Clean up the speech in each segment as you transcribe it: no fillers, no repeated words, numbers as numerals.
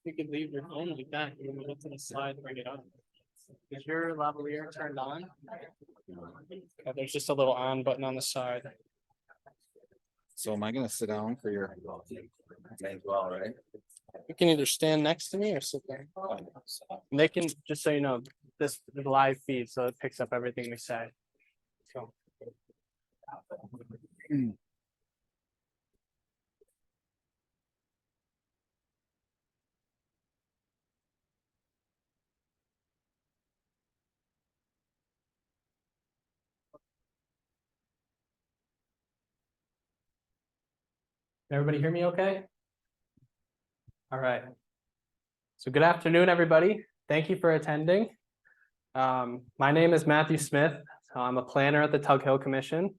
You could leave your phone like that. You can go to the slide and bring it up. Is your lavalier turned on? There's just a little on button on the side. So am I gonna sit down for your may as well, right? You can either stand next to me or sit there. And they can, just so you know, this is a live feed, so it picks up everything we say. So. Everybody hear me okay? All right. So good afternoon, everybody. Thank you for attending. My name is Matthew Smith. So I'm a planner at the Tug Hill Commission.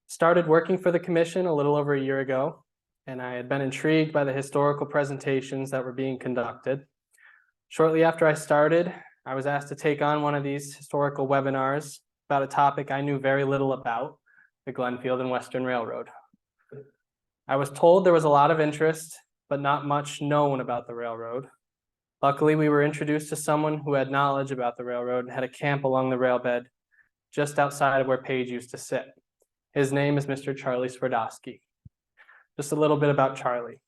Started working for the commission a little over a year ago, and I had been intrigued by the historical presentations that were being conducted. Shortly after I started, I was asked to take on one of these historical webinars about a topic I knew very little about, the Glenfield and Western Railroad. I was told there was a lot of interest, but not much known about the railroad. Luckily, we were introduced to someone who had knowledge about the railroad and had a camp along the railbed just outside of where Page used to sit. His name is Mr. Charley Sweredoski. Just a little bit about Charley.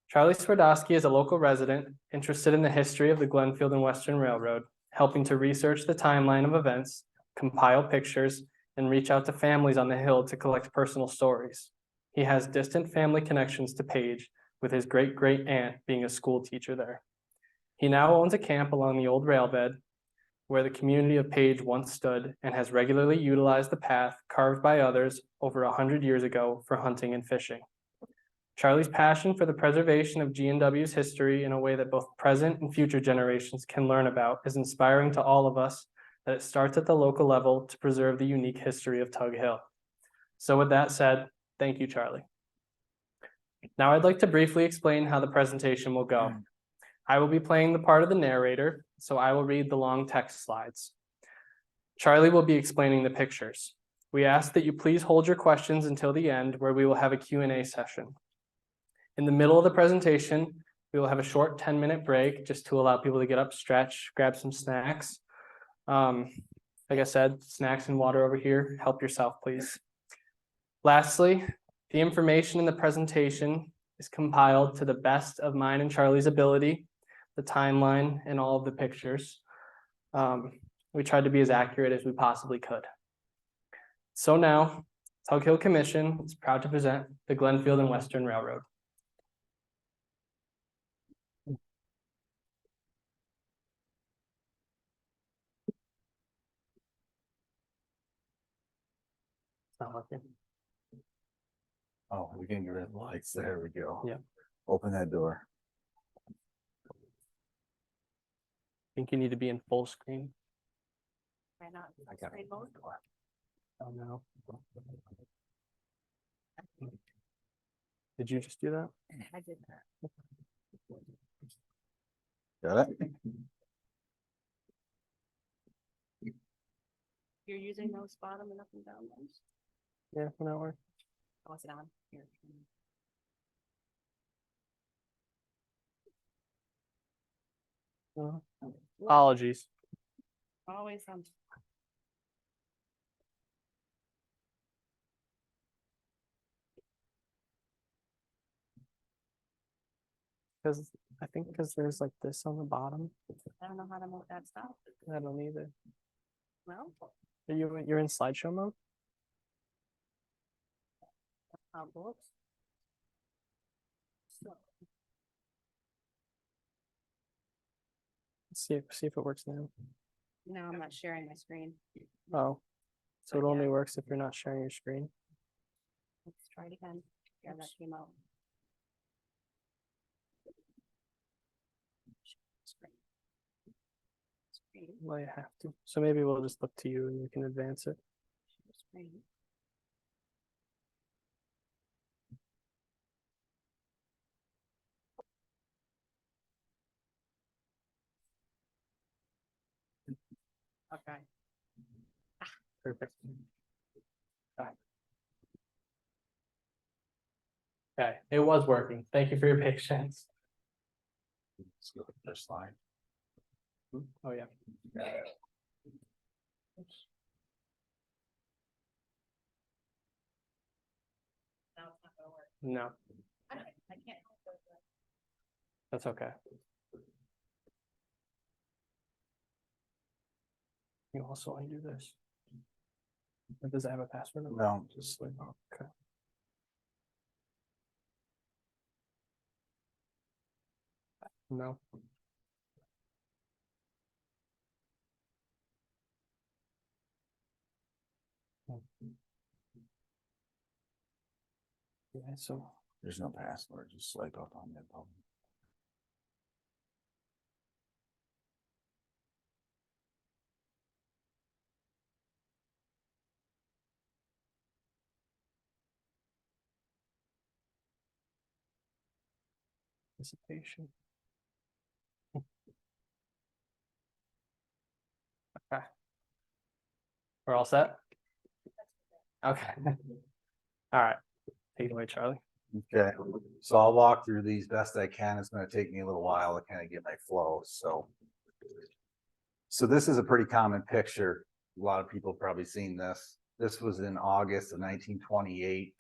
Charley Sweredoski is a local resident interested in the history of the Glenfield and Western Railroad, helping to research the timeline of events, compile pictures, and reach out to families on the Hill to collect personal stories. He has distant family connections to Page, with his great-great-aunt being a school teacher there. He now owns a camp along the old railbed where the community of Page once stood and has regularly utilized the path carved by others over 100 years ago for hunting and fishing. Charley's passion for the preservation of G&W's history in a way that both present and future generations can learn about is inspiring to all of us that it starts at the local level to preserve the unique history of Tug Hill. So with that said, thank you, Charley. Now I'd like to briefly explain how the presentation will go. I will be playing the part of the narrator, so I will read the long text slides. Charley will be explaining the pictures. We ask that you please hold your questions until the end, where we will have a Q&A session. In the middle of the presentation, we will have a short 10-minute break just to allow people to get up, stretch, grab some snacks. Like I said, snacks and water over here. Help yourself, please. Lastly, the information in the presentation is compiled to the best of mine and Charley's ability, the timeline, and all of the pictures. We tried to be as accurate as we possibly could. So now, Tug Hill Commission is proud to present the Glenfield and Western Railroad. It's not working. Oh, we can get rid of the lights. There we go. Yeah. Open that door. I think you need to be in full screen. Why not? I got Screen mode? Oh no. Did you just do that? I did that. Got it? You're using those bottom and up and down ones? Yeah, for now work. Oh, is it on? Here. Apologies. Always on. Because I think because there's like this on the bottom. I don't know how to move that stuff. I don't either. Well, Are you're in slideshow mode? how it looks. So, See if it works now. no, I'm not sharing my screen. Oh, so it But only yeah. works if you're not sharing your screen. Let's try it again. Yeah, that came out. Screen. Screen. Well, you have to. So maybe we'll just look to you and you can advance it. Share screen. Okay. Perfect. Okay, it was working. Thank you for your patience. Let's go to the first slide. Oh, yeah. No, that's okay. You also undo this. Or does it have a password? No, just like, Okay. No. Yeah, so there's no password, just swipe up on that button. participation. Okay. We're all set? Okay. All right. Take it away, Charlie. Okay, so I'll walk through these best I can. It's gonna take me a little while to kind of get my flow, so. So this is a pretty common picture. A lot of people probably seen this. This was in August of 1928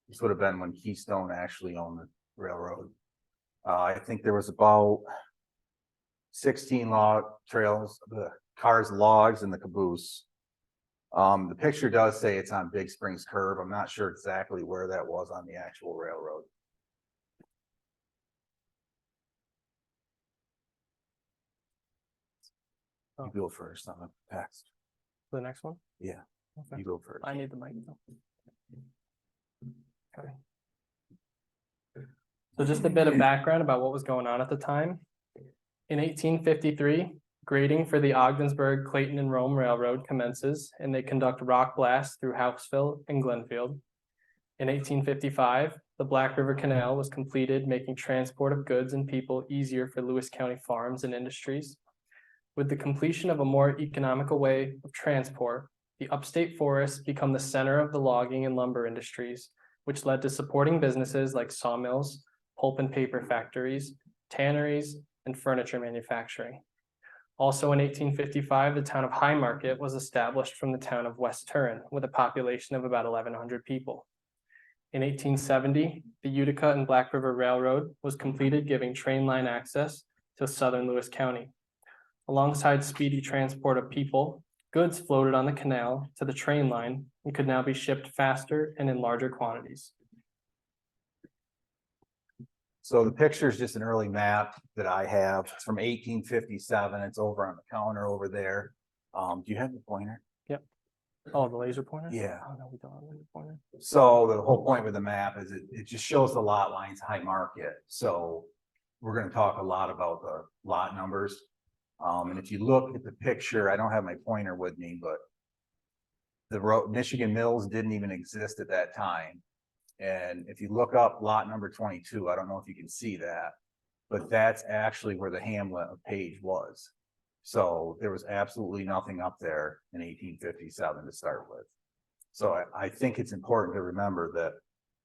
this would have been when Keystone actually owned the railroad. I think there was about 16 log trails, the cars, logs, and the caboose. The picture does say it's on Big Springs Curve. I'm not sure exactly where that was on the actual railroad. Oh. You go first on the text. The next one? Yeah, Okay. you go first. I need the mic though. Okay. So just a bit of background about what was going on at the time. In 1853, grading for the Ogdensburg, Clayton, and Rome Railroad commences, and they conduct rock blasts through Houseville and Glenfield. In 1855, the Black River Canal was completed, making transport of goods and people easier for Lewis County farms and industries. With the completion of a more economical way of transport, the upstate forests become the center of the logging and lumber industries, which led to supporting businesses like sawmills, pulp and paper factories, tanneries, and furniture manufacturing. Also in 1855, the town of High Market was established from the town of West Turin with a population of about 1,100 people. In 1870, the Utica and Black River Railroad was completed, giving train line access to southern Lewis County. Alongside speedy transport of people, goods floated on the canal to the train line and could now be shipped faster and in larger quantities. So the picture is just an early map that I have. It's from 1857. It's over on the counter over there. Do you have the pointer? Yep. Oh, the laser pointer? Yeah. Oh, no, we don't have a laser pointer. So the whole point with the map is it just shows the lot lines, High Market. So we're going to talk a lot about the lot numbers. And if you look at the picture, I don't have my pointer with me, but the road, Michigan Mills didn't even exist at that time. And if you look up lot number 22, I don't know if you can see that, but that's actually where the hamlet of Page was. So there was absolutely nothing up there in 1857 to start with. So I think it's important to remember that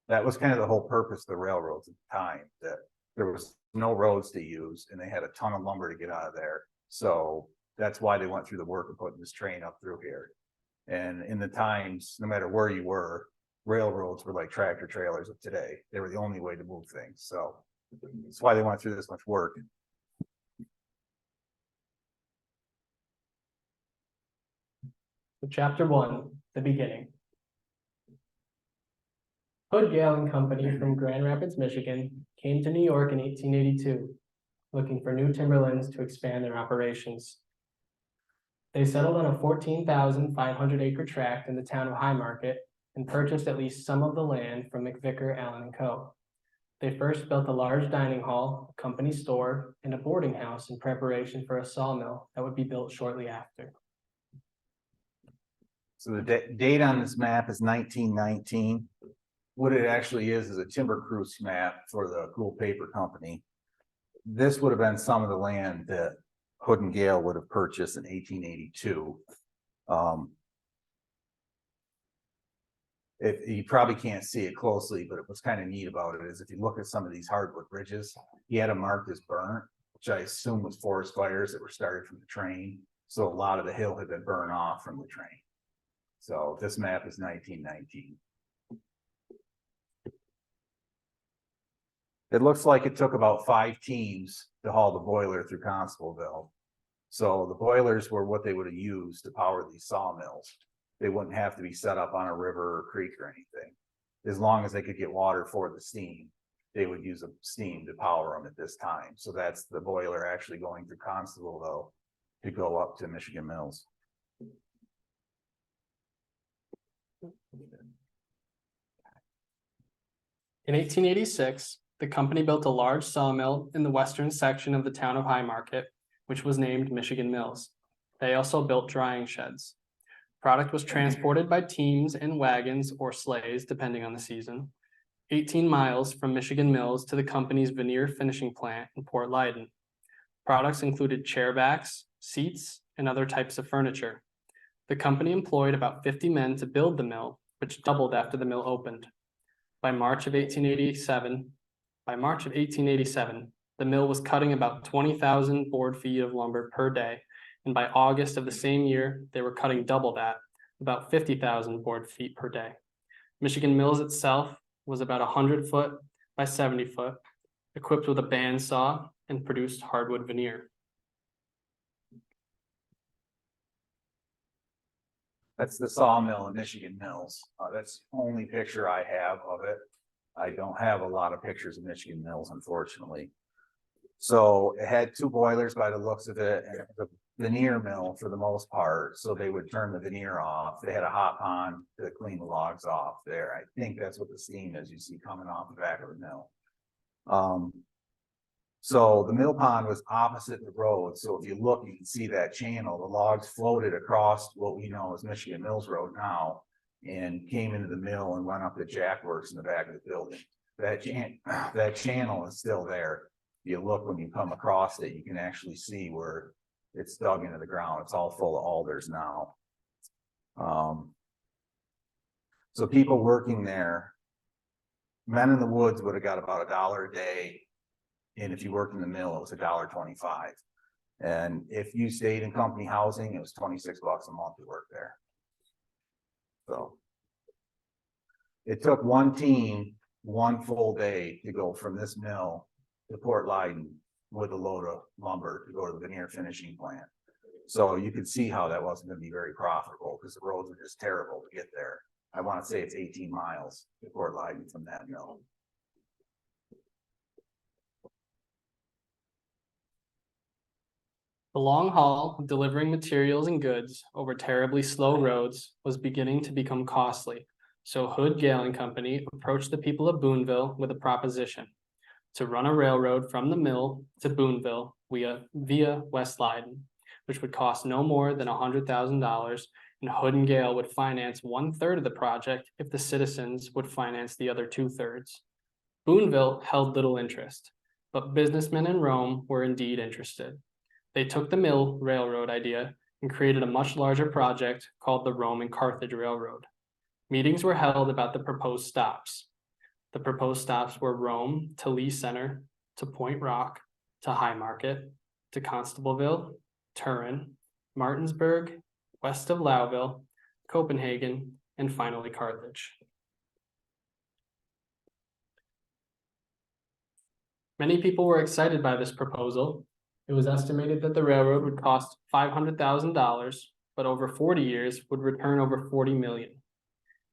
that was kind of the whole purpose of the railroads at the time, that there was no roads to use and they had a ton of lumber to get out of there. So that's why they went through the work of putting this train up through here. And in the times, no matter where you were, railroads were like tractor trailers of today. They were the only way to move things. So that's why they went through this much work. So chapter 1, the beginning. Hood, Gale and Company from Grand Rapids, Michigan came to New York in 1882, looking for new timberlands to expand their operations. They settled on a 14,500 acre tract in the town of High Market and purchased at least some of the land from McVicker, Allen and Co. They first built a large dining hall, a company store, and a boarding house in preparation for a sawmill that would be built shortly after. So the date on this map is 1919. What it actually is a timber cruise map for the Cool Paper Company. This would have been some of the land that Hood and Gale would have purchased in 1882. You probably can't see it closely, but what's kind of neat about it is if you look at some of these hardwood bridges, he had them marked as burnt. which I assume was forest fires that were started from the train. So a lot of the hill had been burned off from the train. So this map is 1919. It looks like it took about 5 teams to haul the boiler through Constableville. So the boilers were what they would have used to power these sawmills. They wouldn't have to be set up on a river or creek or anything. As long as they could get water for the steam, they would use a steam to power them at this time. So that's the boiler actually going through Constableville to go up to Michigan Mills. In 1886, the company built a large sawmill in the western section of the town of High Market, which was named Michigan Mills. They also built drying sheds. Product was transported by teams and wagons or sleighs, depending on the season, 18 miles from Michigan Mills to the company's veneer finishing plant in Port Leyden. Products included chairbacks, seats, and other types of furniture. The company employed about 50 men to build the mill, which doubled after the mill opened. By March of 1887, the mill was cutting about 20,000 board feet of lumber per day, and by August of the same year, they were cutting double that, about 50,000 board feet per day. Michigan Mills itself was about 100 foot by 70 foot, equipped with a bandsaw, and produced hardwood veneer. That's the sawmill in Michigan Mills. That's the only picture I have of it. I don't have a lot of pictures of Michigan Mills, unfortunately. So it had 2 boilers by the looks of it, and the veneer mill for the most part. So they would turn the veneer off. They had a hot pond to clean the logs off there. I think that's what the steam is you see coming off the back of the mill. So the mill pond was opposite the road. So if you look, you can see that channel. The logs floated across what we know as Michigan Mills Road now and came into the mill and went up the jackworks in the back of the building. That channel is still there. If you look, when you come across it, you can actually see where it's dug into the ground. It's all full of alders now. So people working there, men in the woods would have got about $1 a day. And if you worked in the mill, it was $1.25. And if you stayed in company housing, it was $26 a month to work there. So it took one team 1 full day to go from this mill to Port Leyden with a load of lumber to go to the veneer finishing plant. So you could see how that wasn't going to be very profitable because the roads were just terrible to get there. I want to say it's 18 miles to Port Leyden from that mill. The long haul of delivering materials and goods over terribly slow roads was beginning to become costly. So Hood, Gale and Company approached the people of Boonville with a proposition to run a railroad from the mill to Boonville via West Leyden, which would cost no more than $100,000, and Hood and Gale would finance 1/3 of the project if the citizens would finance the other 2/3. Boonville held little interest, but businessmen in Rome were indeed interested. They took the mill railroad idea and created a much larger project called the Rome and Carthage Railroad. Meetings were held about the proposed stops. The proposed stops were Rome to Lee Center, to Point Rock, to High Market, to Constableville, Turin, Martinsburg, west of Lowville, Copenhagen, and finally Carthage. Many people were excited by this proposal. It was estimated that the railroad would cost $500,000, but over 40 years would return over $40 million.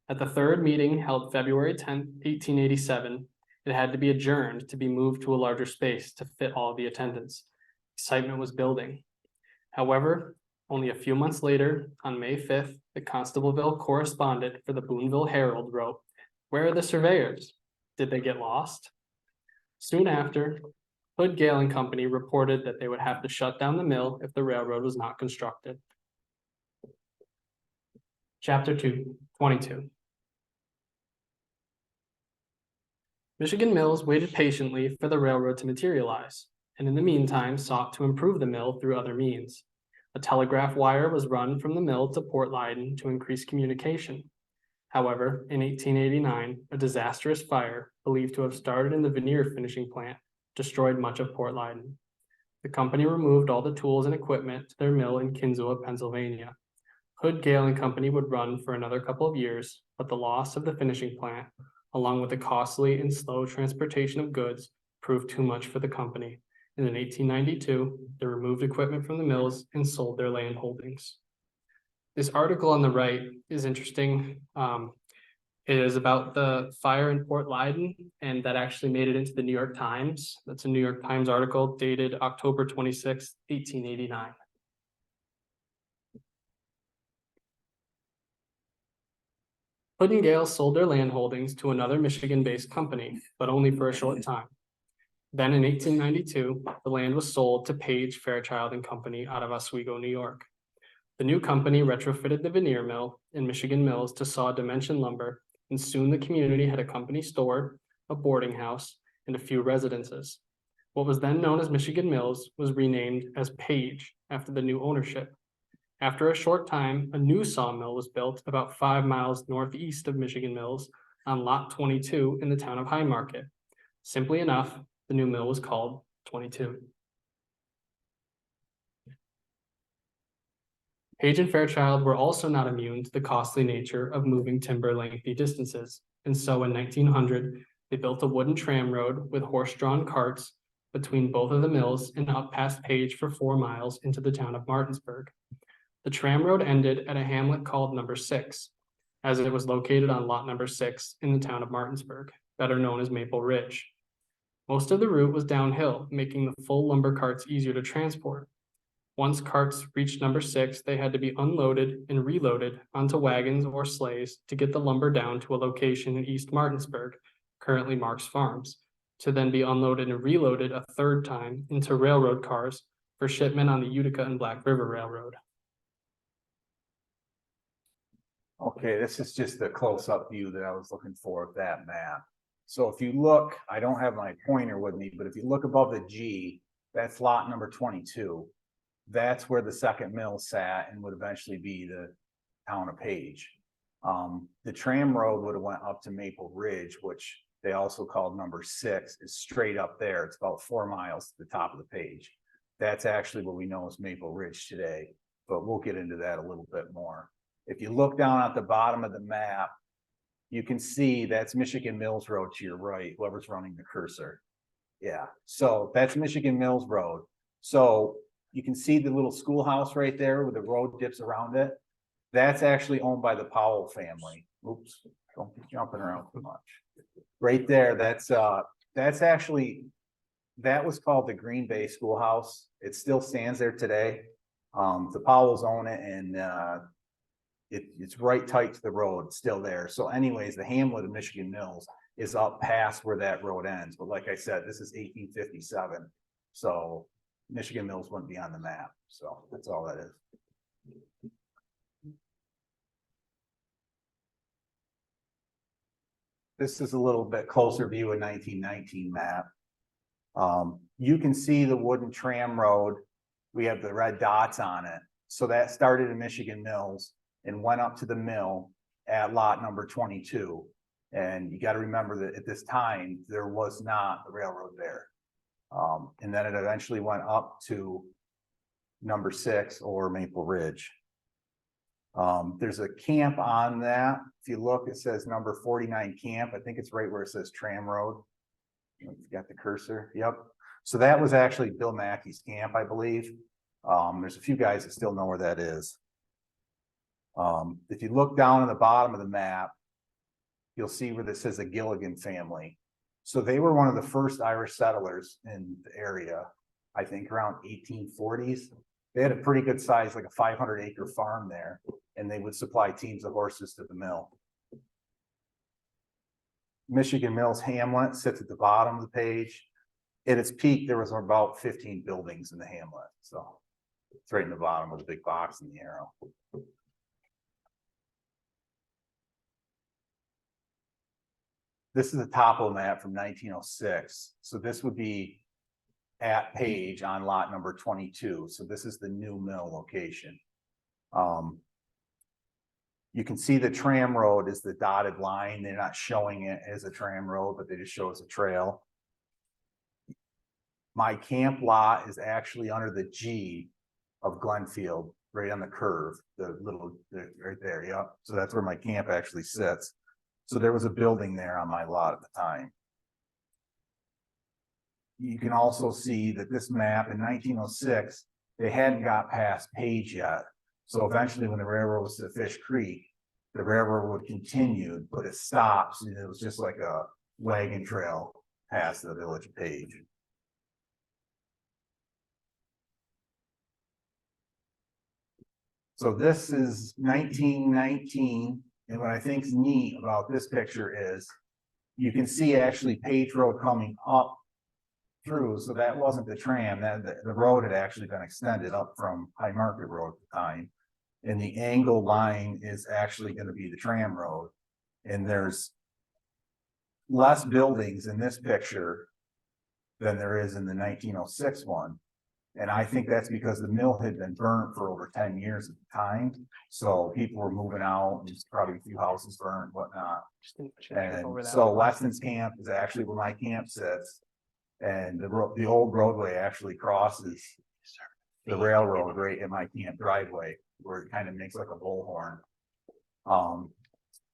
At the 3rd meeting held February 10, 1887, it had to be adjourned to be moved to a larger space to fit all the attendance. Excitement was building. However, only a few months later, on May 5th, the Constableville correspondent for the Boonville Herald wrote, "Where are the surveyors? Did they get lost?" Soon after, Hood, Gale and Company reported that they would have to shut down the mill if the railroad was not constructed. Chapter 22. Michigan Mills waited patiently for the railroad to materialize, and in the meantime sought to improve the mill through other means. A telegraph wire was run from the mill to Port Leyden to increase communication. However, in 1889, a disastrous fire, believed to have started in the veneer finishing plant, destroyed much of Port Leyden. The company removed all the tools and equipment to their mill in Kinsua, Pennsylvania. Hood, Gale and Company would run for another couple of years, but the loss of the finishing plant, along with the costly and slow transportation of goods, proved too much for the company. And in 1892, they removed equipment from the mills and sold their land holdings. This article on the right is interesting. It is about the fire in Port Leiden, and that actually made it into the New York Times. That's a New York Times article dated October 26, 1889. Hood and Gale sold their land holdings to another Michigan-based company, but only for a short time. Then in 1892, the land was sold to Page, Fairchild and Company out of Oswego, New York. The new company retrofitted the veneer mill and Michigan Mills to saw dimension lumber, and soon the community had a company store, a boarding house, and a few residences. What was then known as Michigan Mills was renamed as Page after the new ownership. After a short time, a new sawmill was built about 5 miles northeast of Michigan Mills on Lot 22 in the town of High Market. Simply enough, the new mill was called 22. Page and Fairchild were also not immune to the costly nature of moving timber lengthy distances, and so in 1900, they built a wooden tram road with horse-drawn carts between both of the mills and up past Page for 4 miles into the town of Martinsburg. The tram road ended at a hamlet called Number 6, as it was located on lot number 6 in the town of Martinsburg, better known as Maple Ridge. Most of the route was downhill, making the full lumber carts easier to transport. Once carts reached number 6, they had to be unloaded and reloaded onto wagons or sleighs to get the lumber down to a location in East Martinsburg, currently Mark's Farms, to then be unloaded and reloaded a third time into railroad cars for shipment on the Utica and Black River Railroad. Okay, this is just the close-up view that I was looking for of that map. So if you look, I don't have my pointer with me, but if you look above the G, that's lot number 22. That's where the second mill sat and would eventually be the town of Page. The tram road would have went up to Maple Ridge, which they also called number 6, is straight up there. It's about 4 miles to the top of the page. That's actually what we know as Maple Ridge today, but we'll get into that a little bit more. If you look down at the bottom of the map, you can see that's Michigan Mills Road to your right, whoever's running the cursor. Yeah, so that's Michigan Mills Road. So you can see the little schoolhouse right there where the road dips around it. That's actually owned by the Powell family. Oops, don't be jumping around too much. Right there, that was called the Green Bay Schoolhouse. It still stands there today. The Powells own it, and it's right tight to the road, it's still there. So anyways, the hamlet of Michigan Mills is up past where that road ends. But like I said, this is 1857. So Michigan Mills wouldn't be on the map. So that's all that is. This is a little bit closer view of 1919 map. You can see the wooden tram road. We have the red dots on it. So that started in Michigan Mills and went up to the mill at lot number 22. And you got to remember that at this time, there was not a railroad there. And then it eventually went up to number 6 or Maple Ridge. There's a camp on that. If you look, it says number 49 camp. I think it's right where it says tram road. You got the cursor. Yep. So that was actually Bill Mackey's camp, I believe. There's a few guys that still know where that is. If you look down at the bottom of the map, you'll see where this says the Gilligan family. So they were one of the first Irish settlers in the area, I think around 1840s. They had a pretty good size, like a 500-acre farm there, and they would supply teams of horses to the mill. Michigan Mills Hamlet sits at the bottom of the page. At its peak, there was about 15 buildings in the hamlet. So it's right in the bottom with a big box and the arrow. This is a topo map from 1906. So this would be at Page on lot number 22. So this is the new mill location. You can see the tram road is the dotted line. They're not showing it as a tram road, but they just show as a trail. My camp lot is actually under the G of Glenfield, right on the curve, right there, yep. So that's where my camp actually sits. So there was a building there on my lot at the time. You can also see that this map in 1906, they hadn't got past Page yet. So eventually when the railroad was to Fish Creek, the railroad would continue, but it stops, and it was just like a wagon trail past the village of Page. So this is 1919, and what I think is neat about this picture is you can see actually Page Road coming up through, so that wasn't the tram, that the road had actually been extended up from High Market Road at the time. And the angled line is actually going to be the tram road. And there's less buildings in this picture than there is in the 1906 one. And I think that's because the mill had been burnt for over 10 years at the time. So people were moving out, and just probably a few houses burned, whatnot. And so Weston's camp is actually where my camp sits. And the old roadway actually crosses the railroad right in my camp driveway, where it kind of makes like a bullhorn. And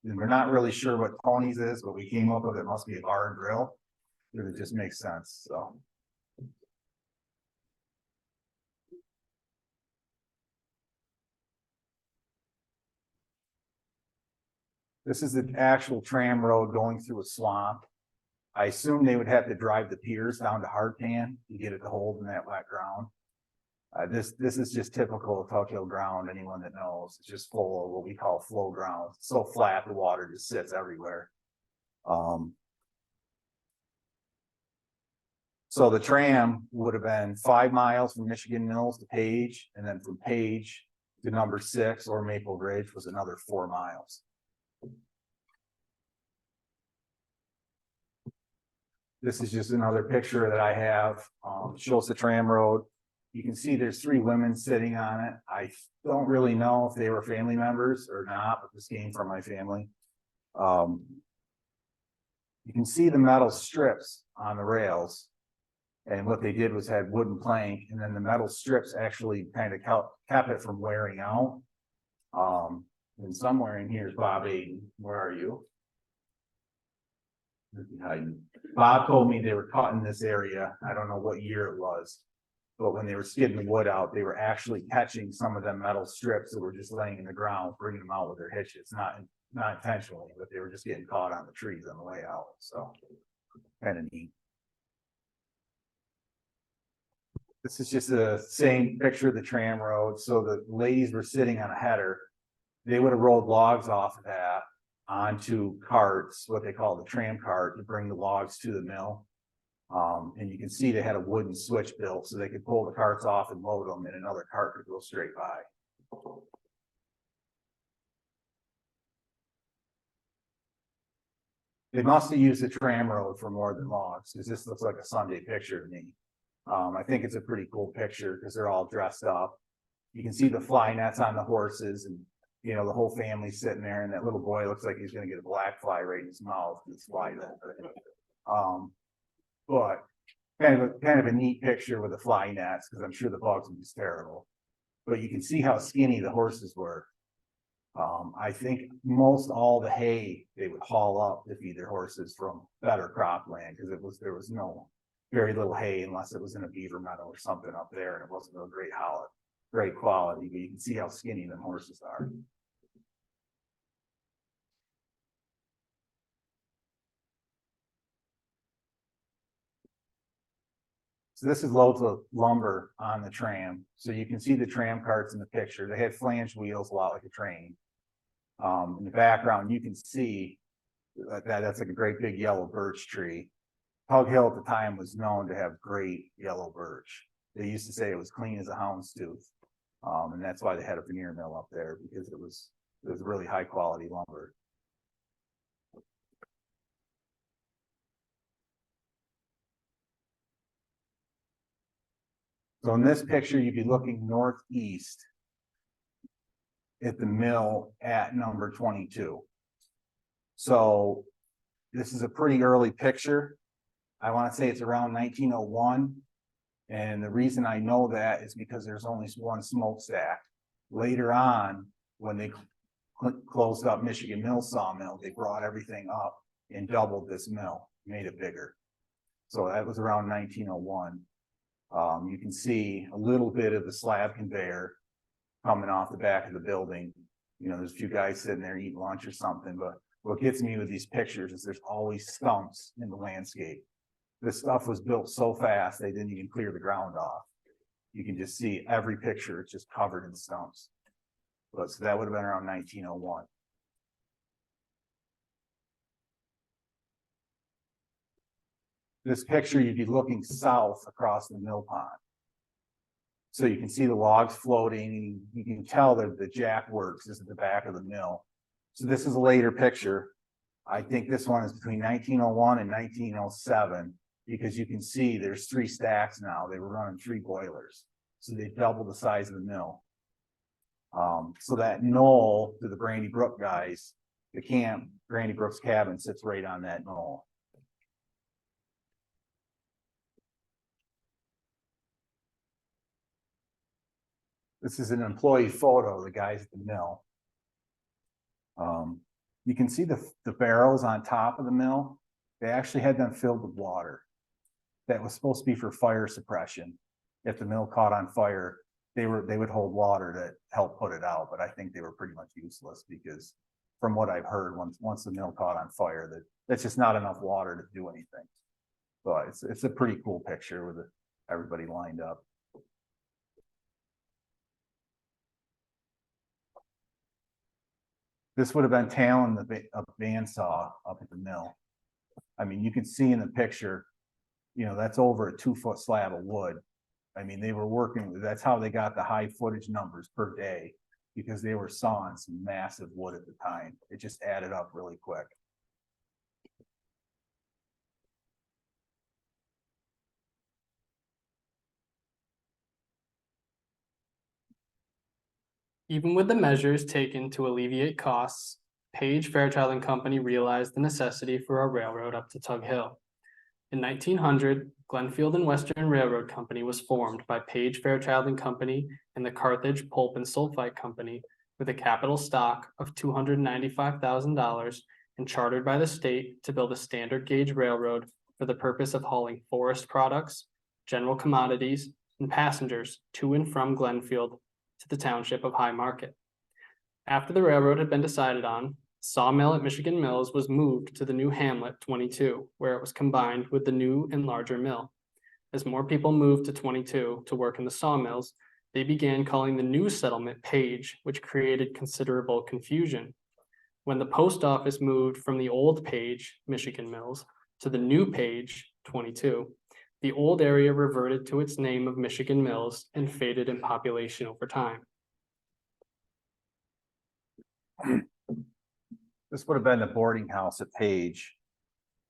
we're not really sure what Tony's is, but we came up with it must be a bar and grill. It just makes sense, so. This is the actual tram road going through a swamp. I assume they would have to drive the piers down to hardpan to get it to hold in that wet ground. This is just typical of Tug Hill ground, anyone that knows. It's just full of what we call flow ground. It's so flat, the water just sits everywhere. So the tram would have been 5 miles from Michigan Mills to Page, and then from Page to number 6 or Maple Ridge was another 4 miles. This is just another picture that I have, shows the tram road. You can see there's 3 women sitting on it. I don't really know if they were family members or not, but this came from my family. You can see the metal strips on the rails. And what they did was had wooden plank, and then the metal strips actually kind of kept it from wearing out. And somewhere in here is Bob Aiden. Where are you? Bob told me they were caught in this area. I don't know what year it was, but when they were skidding the wood out, they were actually catching some of them metal strips that were just laying in the ground, bringing them out with their hitches, not intentionally, but they were just getting caught on the trees on the way out. So kind of neat. This is just the same picture of the tram road. So the ladies were sitting on a header. They would have rolled logs off of that onto carts, what they call the tram cart, to bring the logs to the mill. And you can see they had a wooden switch built so they could pull the carts off and load them, and another cart could go straight by. They must have used the tram road for more than logs, because this looks like a Sunday picture to me. I think it's a pretty cool picture because they're all dressed up. You can see the fly nets on the horses, and you know, the whole family sitting there, and that little boy looks like he's going to get a black fly right in his mouth. It's wide open. But kind of a neat picture with the fly nets, because I'm sure the bugs would be terrible. But you can see how skinny the horses were. I think most all the hay they would haul up to feed their horses from better cropland, because there was very little hay unless it was in a beaver meadow or something up there, and it wasn't a great quality, but you can see how skinny the horses are. So this is loads of lumber on the tram. So you can see the tram carts in the picture. They had flanged wheels, a lot like a train. In the background, you can see that's like a great big yellow birch tree. Tug Hill at the time was known to have great yellow birch. They used to say it was clean as a hound's tooth. And that's why they had a veneer mill up there, because it was really high quality lumber. So in this picture, you'd be looking northeast at the mill at number 22. So this is a pretty early picture. I want to say it's around 1901. And the reason I know that is because there's only one smokestack. Later on, when they closed up Michigan Mill Sawmill, they brought everything up and doubled this mill, made it bigger. So that was around 1901. You can see a little bit of the slab conveyor coming off the back of the building. You know, there's a few guys sitting there eating lunch or something, but what gets me with these pictures is there's always stumps in the landscape. This stuff was built so fast, they didn't even clear the ground off. You can just see every picture, it's just covered in stumps. But so that would have been around 1901. This picture, you'd be looking south across the mill pond. So you can see the logs floating. You can tell that the jack works is at the back of the mill. So this is a later picture. I think this one is between 1901 and 1907, because you can see there's 3 stacks now. They were running 3 boilers. So they doubled the size of the mill. So that knoll to the Brandy Brook guys, the camp, Brandy Brook's cabin sits right on that knoll. This is an employee photo of the guys at the mill. You can see the barrels on top of the mill. They actually had them filled with water. That was supposed to be for fire suppression. If the mill caught on fire, they would hold water to help put it out, but I think they were pretty much useless because from what I've heard, once the mill caught on fire, that's just not enough water to do anything. But it's a pretty cool picture with everybody lined up. This would have been tailing a bandsaw up at the mill. I mean, you can see in the picture, you know, that's over a 2-foot slab of wood. I mean, they were working, that's how they got the high footage numbers per day, because they were sawing some massive wood at the time. It just added up really quick. Even with the measures taken to alleviate costs, Page, Fairchild and Company realized the necessity for a railroad up to Tug Hill. In 1900, Glenfield and Western Railroad Company was formed by Page, Fairchild and Company and the Carthage Pulp and Sulfite Company with a capital stock of $295,000 and chartered by the state to build a standard gauge railroad for the purpose of hauling forest products, general commodities, and passengers to and from Glenfield to the township of High Market. After the railroad had been decided on, sawmill at Michigan Mills was moved to the new hamlet 22, where it was combined with the new and larger mill. As more people moved to 22 to work in the sawmills, they began calling the new settlement Page, which created considerable confusion. When the post office moved from the old Page, Michigan Mills, to the new Page, 22, the old area reverted to its name of Michigan Mills and faded in population over time. This would have been the boarding house at Page.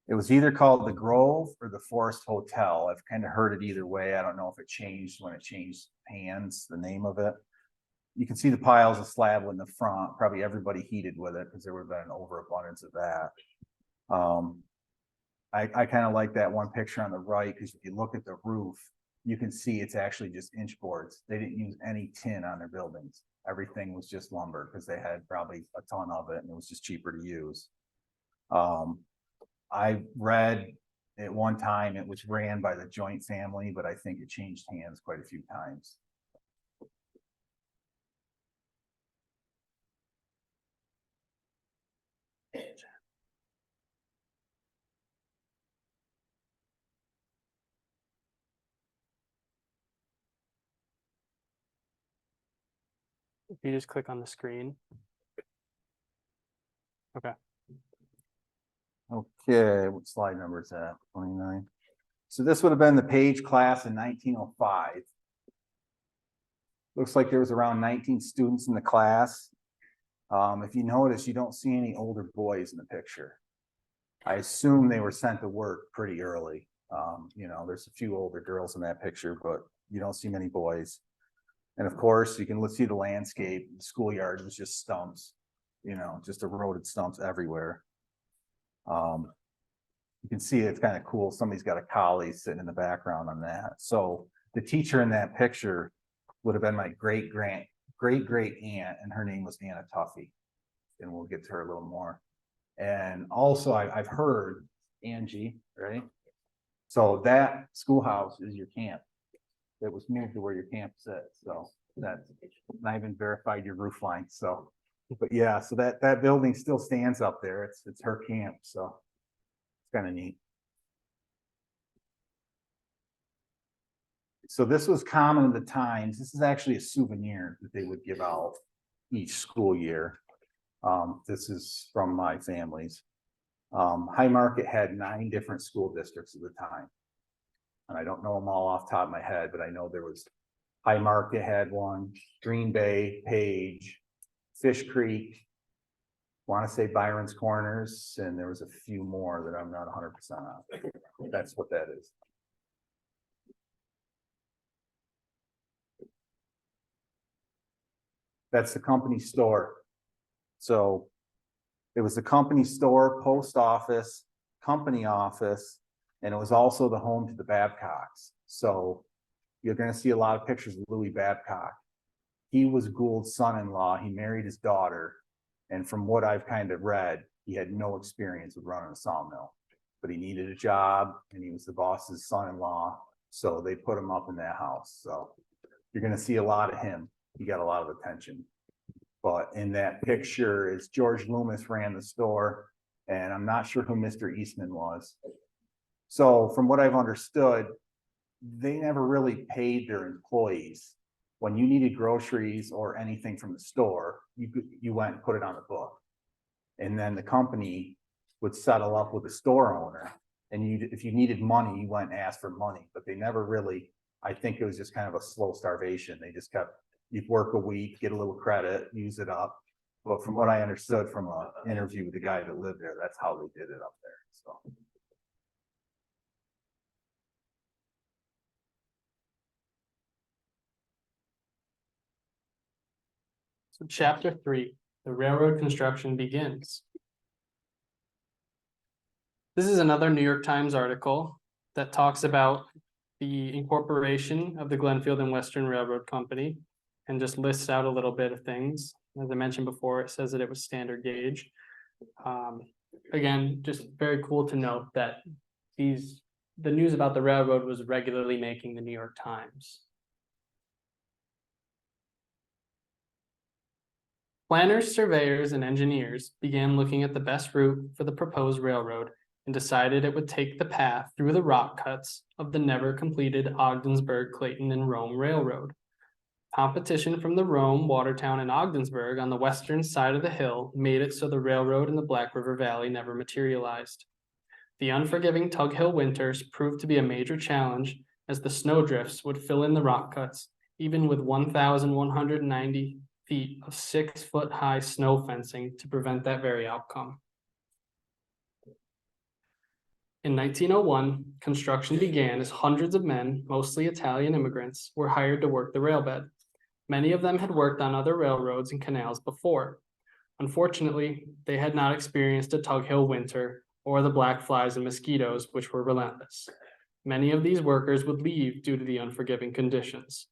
It was either called the Grove or the Forest Hotel. I've kind of heard it either way. I don't know if it changed when it changed hands, the name of it. You can see the piles of slab in the front. Probably everybody heated with it because there would have been an overabundance of that. I kind of like that one picture on the right, because if you look at the roof, you can see it's actually just inch boards. They didn't use any tin on their buildings. Everything was just lumber because they had probably a ton of it and it was just cheaper to use. I read at one time it was ran by the joint family, but I think it changed hands quite a few times. If you just click on the screen. Okay. Okay, what slide number is that? 29. So this would have been the Page class in 1905. Looks like there was around 19 students in the class. If you notice, you don't see any older boys in the picture. I assume they were sent to work pretty early. You know, there's a few older girls in that picture, but you don't see many boys. And of course, you can see the landscape. The schoolyard was just stumps, you know, just eroded stumps everywhere. You can see it's kind of cool. Somebody's got a collie sitting in the background on that. So the teacher in that picture would have been my great aunt, and her name was Anna Tuffy. And we'll get to her a little more. And also I've heard Angie, right? So that schoolhouse is your camp. It was moved to where your camp sits. So that's not even verified your roof line. So, but yeah, so that building still stands up there. It's her camp. So it's kind of neat. So this was common in the times. This is actually a souvenir that they would give out each school year. This is from my family's. High Market had 9 different school districts at the time. And I don't know them all off the top of my head, but I know there was High Market had one, Green Bay, Page, Fish Creek, want to say Byron's Corners, and there was a few more that I'm not 100% on. That's what that is. That's the company store. So it was the company store, post office, company office, and it was also the home to the Babcocks. So you're going to see a lot of pictures of Louis Babcock. He was Gould's son-in-law. He married his daughter. And from what I've kind of read, he had no experience with running a sawmill, but he needed a job and he was the boss's son-in-law. So they put him up in that house. So you're going to see a lot of him. He got a lot of attention. But in that picture is George Loomis ran the store, and I'm not sure who Mr. Eastman was. So from what I've understood, they never really paid their employees. When you needed groceries or anything from the store, you went and put it on the book. And then the company would settle up with the store owner. And if you needed money, you went and asked for money, but they never really, I think it was just kind of a slow starvation. They just kept, you'd work a week, get a little credit, use it up. But from what I understood from an interview with the guy that lived there, that's how they did it up there. So. So chapter 3, the railroad construction begins. This is another New York Times article that talks about the incorporation of the Glenfield and Western Railroad Company and just lists out a little bit of things. As I mentioned before, it says that it was standard gauge. Again, just very cool to note that the news about the railroad was regularly making the New York Times. Planners, surveyors, and engineers began looking at the best route for the proposed railroad and decided it would take the path through the rock cuts of the never completed Ogdensburg, Clayton, and Rome Railroad. Competition from the Rome, Watertown, and Ogdensburg on the western side of the hill made it so the railroad in the Black River Valley never materialized. The unforgiving Tug Hill winters proved to be a major challenge as the snowdrifts would fill in the rock cuts, even with 1,190 feet of 6-foot-high snow fencing to prevent that very outcome. In 1901, construction began as hundreds of men, mostly Italian immigrants, were hired to work the railbed. Many of them had worked on other railroads and canals before. Unfortunately, they had not experienced a Tug Hill winter or the black flies and mosquitoes, which were relentless. Many of these workers would leave due to the unforgiving conditions.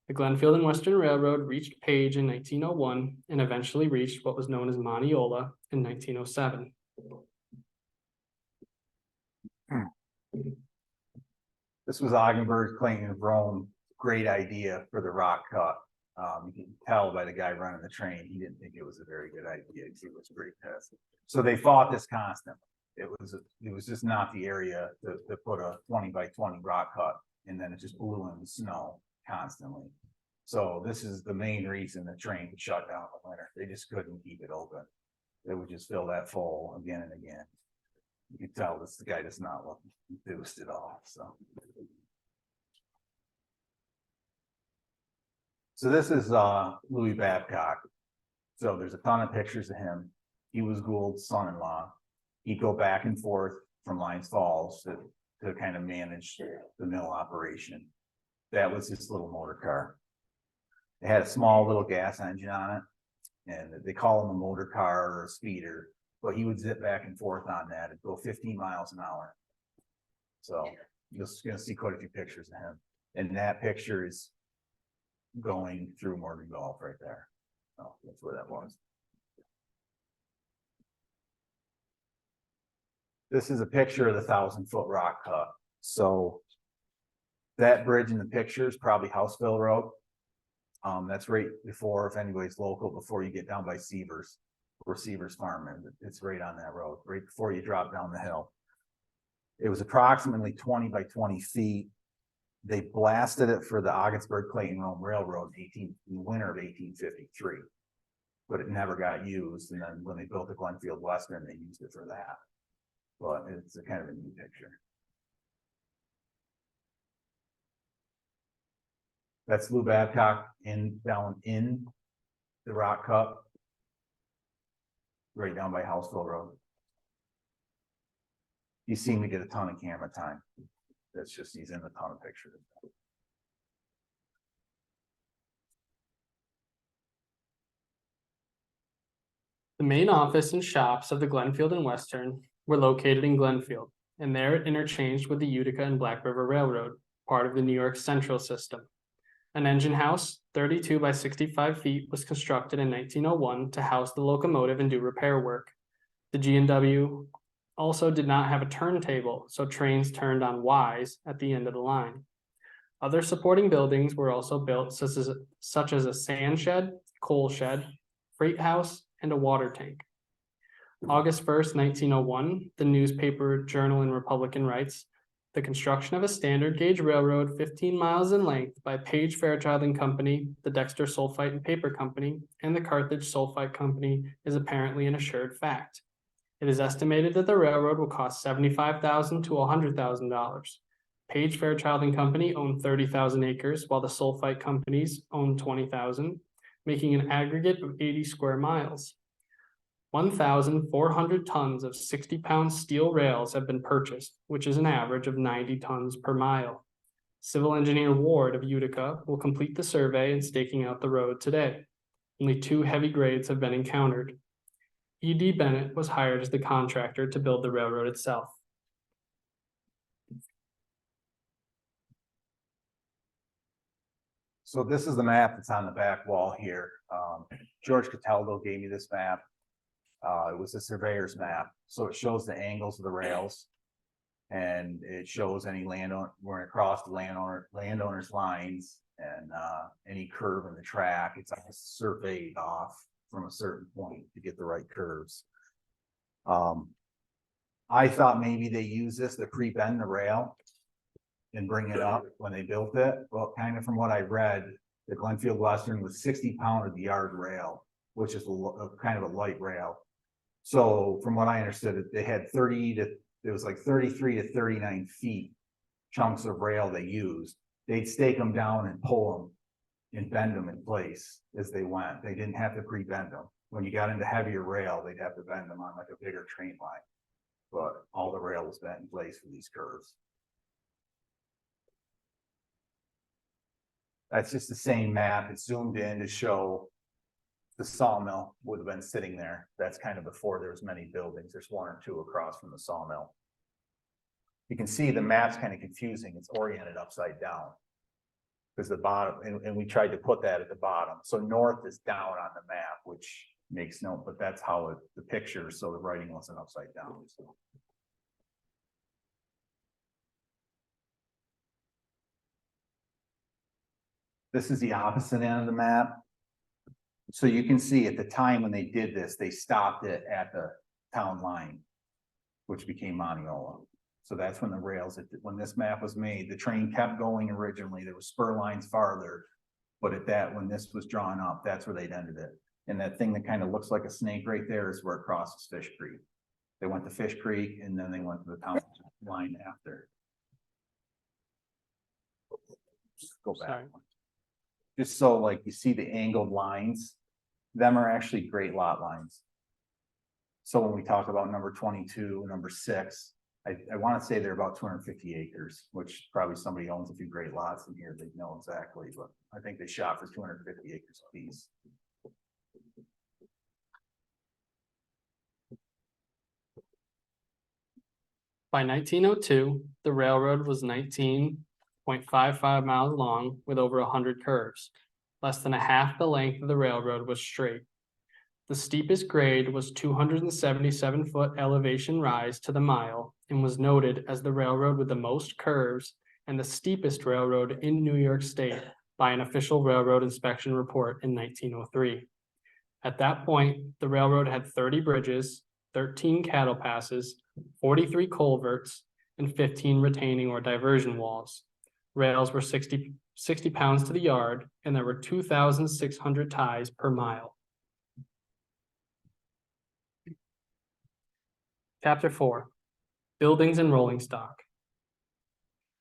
The Glenfield and Western Railroad reached Page in 1901 and eventually reached what was known as Monteola in 1907. This was Ogdenburg, Clayton, and Rome. Great idea for the rock cut. You can tell by the guy running the train, he didn't think it was a very good idea because he was pretty pissed. So they fought this constantly. It was just not the area to put a 20 by 20 rock cut, and then it just blew in the snow constantly. So this is the main reason the train would shut down in the winter. They just couldn't keep it open. They would just fill that full again and again. You can tell this the guy does not look enthused at all. So this is Louis Babcock. So there's a ton of pictures of him. He was Gould's son-in-law. He'd go back and forth from Lyons Falls to kind of manage the mill operation. That was his little motor car. It had a small little gas engine on it, and they call him a motor car or a speeder, but he would zip back and forth on that and go 15 miles an hour. So you're gonna see quite a few pictures of him. And that picture is going through Morgan Gulf right there. Oh, that's where that was. This is a picture of the 1,000-foot rock cut. So that bridge in the picture is probably Houseville Road. That's right before, if anybody's local, before you get down by Severs, where Severs Farm is. It's right on that road, right before you drop down the hill. It was approximately 20 by 20 feet. They blasted it for the Augsburg Clayton Rome Railroad in the winter of 1853, but it never got used. And then when they built the Glenfield Western, they used it for that. But it's a kind of a neat picture. That's Lou Babcock down in the rock cut, right down by Houseville Road. You seem to get a ton of camera time. That's just, he's in a ton of pictures. The main office and shops of the Glenfield and Western were located in Glenfield, and there it interchanged with the Utica and Black River Railroad, part of the New York Central System. An engine house, 32 by 65 feet, was constructed in 1901 to house the locomotive and do repair work. The G&W also did not have a turntable, so trains turned on Ys at the end of the line. Other supporting buildings were also built, such as a sand shed, coal shed, freight house, and a water tank. August 1st, 1901, the newspaper Journal and Republican writes, "The construction of a standard gauge railroad 15 miles in length by Page Fairchild and Company, the Dexter Sulphite and Paper Company, and the Carthage Sulphite Company is apparently an assured fact. It is estimated that the railroad will cost $75,000 to $100,000. Page Fairchild and Company own 30,000 acres, while the Sulphite Companies own 20,000, making an aggregate of 80 square miles. 1,400 tons of 60-pound steel rails have been purchased, which is an average of 90 tons per mile. Civil Engineer Ward of Utica will complete the survey and staking out the road today. Only 2 heavy grades have been encountered. E.D. Bennett was hired as the contractor to build the railroad itself." So this is the map that's on the back wall here. George Cataldo gave me this map. It was a surveyor's map, so it shows the angles of the rails, and it shows any landowner going across the landowner's lines, and any curve in the track. It's surveyed off from a certain point to get the right curves. I thought maybe they use this to pre-bend the rail and bring it up when they built it. Well, kind of from what I read, the Glenfield Western was 60-pound of the yard rail, which is kind of a light rail. So from what I understood, they had 33 to 39 feet chunks of rail they used. They'd stake them down and pull them and bend them in place as they went. They didn't have to pre-bend them. When you got into heavier rail, they'd have to bend them on like a bigger train line. But all the rail was bent in place for these curves. That's just the same map. It's zoomed in to show the sawmill would have been sitting there. That's kind of before there was many buildings. There's 1 or 2 across from the sawmill. You can see the map's kind of confusing. It's oriented upside down because the bottom, and we tried to put that at the bottom. So north is down on the map, which makes no, but that's how the picture, so the writing wasn't upside down. So. This is the opposite end of the map. So you can see at the time when they did this, they stopped it at the town line, which became Monteola. So that's when the rails, when this map was made, the train kept going originally. There were spur lines farther, but at that, when this was drawn up, that's where they'd ended it. And that thing that kind of looks like a snake right there is where it crosses Fish Creek. They went to Fish Creek and then they went to the town line after. Just go back. Sorry. Just so like you see the angled lines, them are actually great lot lines. So when we talk about number 22, number 6, I want to say they're about 250 acres, which probably somebody owns a few great lots in here, they know exactly, but I think they shot for 250 acres apiece. By 1902, the railroad was 19 0.55 miles long with over 100 curves. Less than a half the length of the railroad was straight. The steepest grade was 277-foot elevation rise to the mile and was noted as the railroad with the most curves and the steepest railroad in New York State by an official railroad inspection report in 1903. At that point, the railroad had 30 bridges, 13 cattle passes, 43 culverts, and 15 retaining or diversion walls. Rails were 60 pounds to the yard, and there were 2,600 ties per mile. Chapter 4, Buildings and Rolling Stock.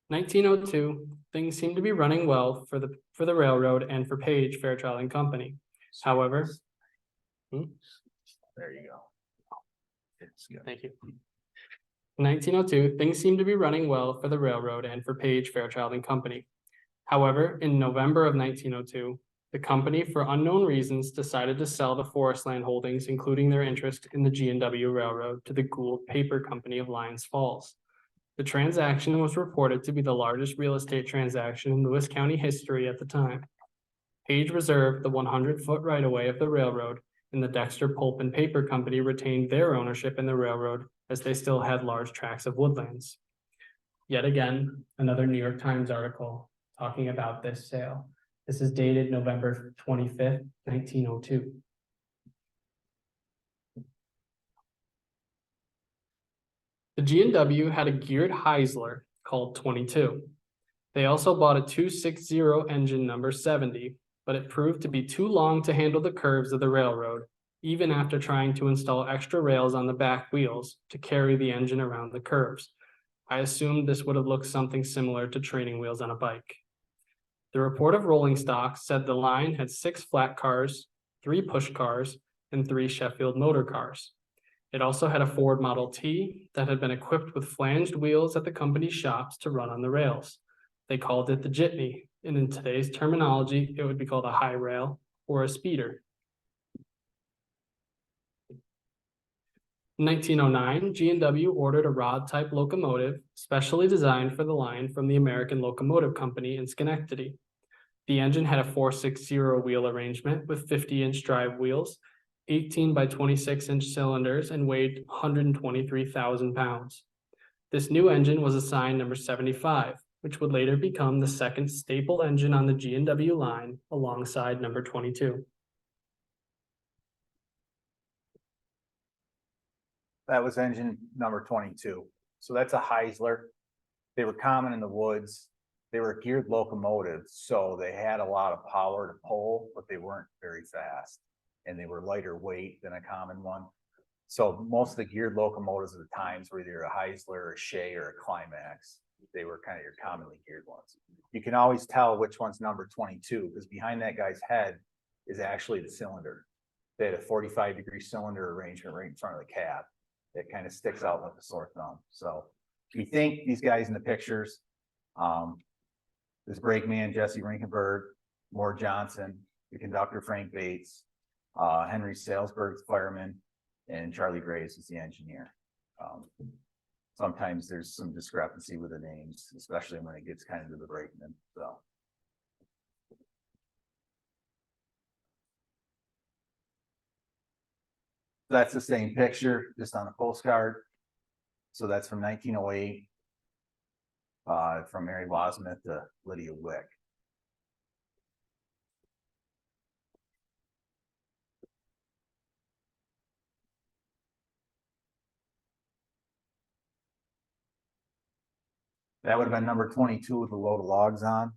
1902, things seemed to be running well for the railroad and for Page, Fairchild and Company. However, There you go. It's good. thank you. In 1902, things seemed to be running well for the railroad and for Page, Fairchild and Company. However, in November of 1902, the company, for unknown reasons, decided to sell the forest land holdings, including their interest in the G&W Railroad, to the Gould Paper Company of Lyons Falls. The transaction was reported to be the largest real estate transaction in Lewis County history at the time. Page reserved the 100-foot right-of-way of the railroad, and the Dexter Pulp and Paper Company retained their ownership in the railroad, as they still had large tracts of woodlands. Yet again, another New York Times article talking about this sale. This is dated November 25th, 1902. The G&W had a geared Heisler called 22. They also bought a 260 engine number 70, but it proved to be too long to handle the curves of the railroad, even after trying to install extra rails on the back wheels to carry the engine around the curves. I assumed this would have looked something similar to training wheels on a bike. The report of rolling stock said the line had 6 flat cars, 3 push cars, and 3 Sheffield motor cars. It also had a Ford Model T that had been equipped with flanged wheels at the company's shops to run on the rails. They called it the jitney, and in today's terminology, it would be called a high rail or a speeder. In 1909, G&W ordered a rod-type locomotive specially designed for the line from the American Locomotive Company in Schenectady. The engine had a 460 wheel arrangement with 50-inch drive wheels, 18 by 26-inch cylinders, and weighed 123,000 pounds. This new engine was assigned number 75, which would later become the second staple engine on the G&W line alongside number 22. That was engine number 22. So that's a Heisler. They were common in the woods. They were geared locomotives, so they had a lot of power to pull, but they weren't very fast. And they were lighter weight than a common one. So most of the geared locomotives at the times were either a Heisler, a Shea, or a Climax. They were kind of your commonly geared ones. You can always tell which one's number 22 because behind that guy's head is actually the cylinder. They had a 45-degree cylinder arrangement right in front of the cab. It kind of sticks out like a sore thumb. So we think these guys in the pictures, this brakeman, Jesse Rinkenberg, Moore Johnson, the conductor, Frank Bates, Henry Salesberg, the fireman, and Charley Graves is the engineer. Sometimes there's some discrepancy with the names, especially when it gets kind of to the brakeman. So. That's the same picture, just on a postcard. So that's from 1908, from Mary Wasmuth to Lydia Wick. That would have been number 22 with a load of logs on.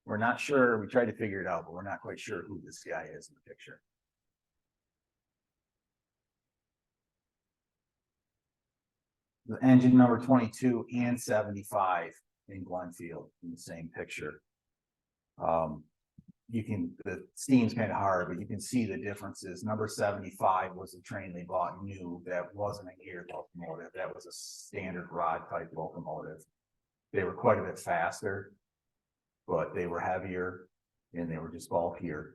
We're not sure, we tried to figure it out, but we're not quite sure who this guy is in the picture. The engine number 22 and 75 in Glenfield in the same picture. The steam's kind of hard, but you can see the differences. Number 75 was a train they bought new that wasn't a geared locomotive. That was a standard rod type locomotive. They were quite a bit faster, but they were heavier and they were just bulkier.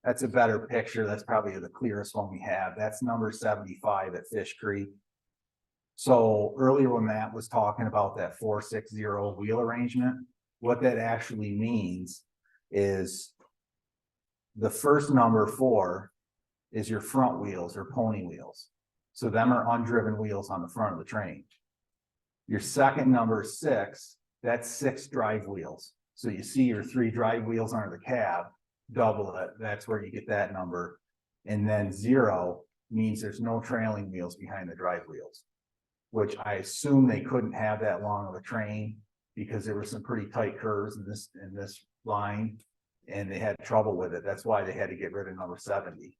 That's a better picture. That's probably the clearest one we have. That's number 75 at Fish Creek. So earlier when Matt was talking about that 460 wheel arrangement, what that actually means is the first number 4 is your front wheels or pony wheels. So them are undriven wheels on the front of the train. Your second number 6, that's 6 drive wheels. So you see your 3 drive wheels under the cab, double it, that's where you get that number. And then 0 means there's no trailing wheels behind the drive wheels, which I assume they couldn't have that long of a train because there were some pretty tight curves in this line, and they had trouble with it. That's why they had to get rid of number 70.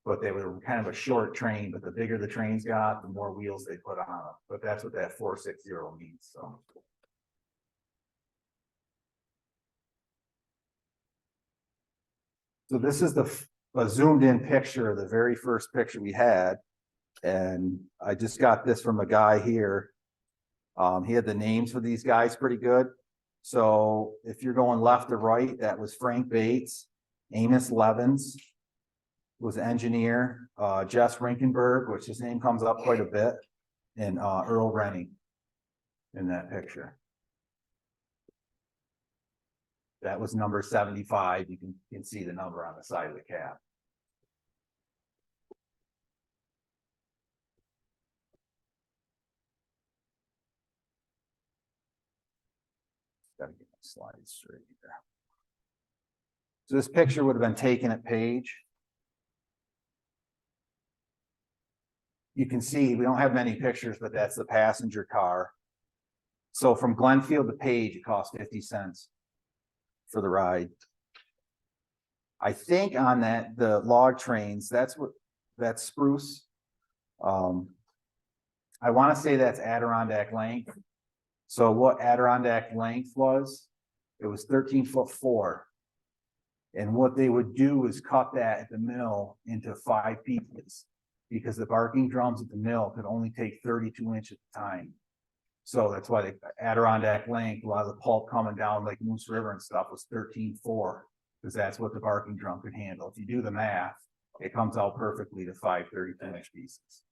But they were kind of a short train, but the bigger the trains got, the more wheels they put on them. But that's what that 460 means, so. So this is a zoomed in picture of the very first picture we had. And I just got this from a guy here. He had the names for these guys pretty good. So if you're going left to right, that was Frank Bates, Amos Levins was the engineer, Jess Rinkenberg, which his name comes up quite a bit, and Earl Rennie in that picture. That was number 75. You can see the number on the side of the cab. Gotta get my slides straight here. So this picture would have been taken at Page. You can see we don't have many pictures, but that's the passenger car. So from Glenfield to Page, it cost 50 cents for the ride. I think on the log trains, that's spruce. I want to say that's Adirondack length. So what Adirondack length was, it was 13'4". And what they would do is cut that at the mill into 5 pieces, because the barking drums at the mill could only take 32 inches at a time. So that's why the Adirondack length, a lot of the pulp coming down like Moose River and stuff was 13'4", because that's what the barking drum could handle. If you do the math, it comes out perfectly to 5 32-inch pieces.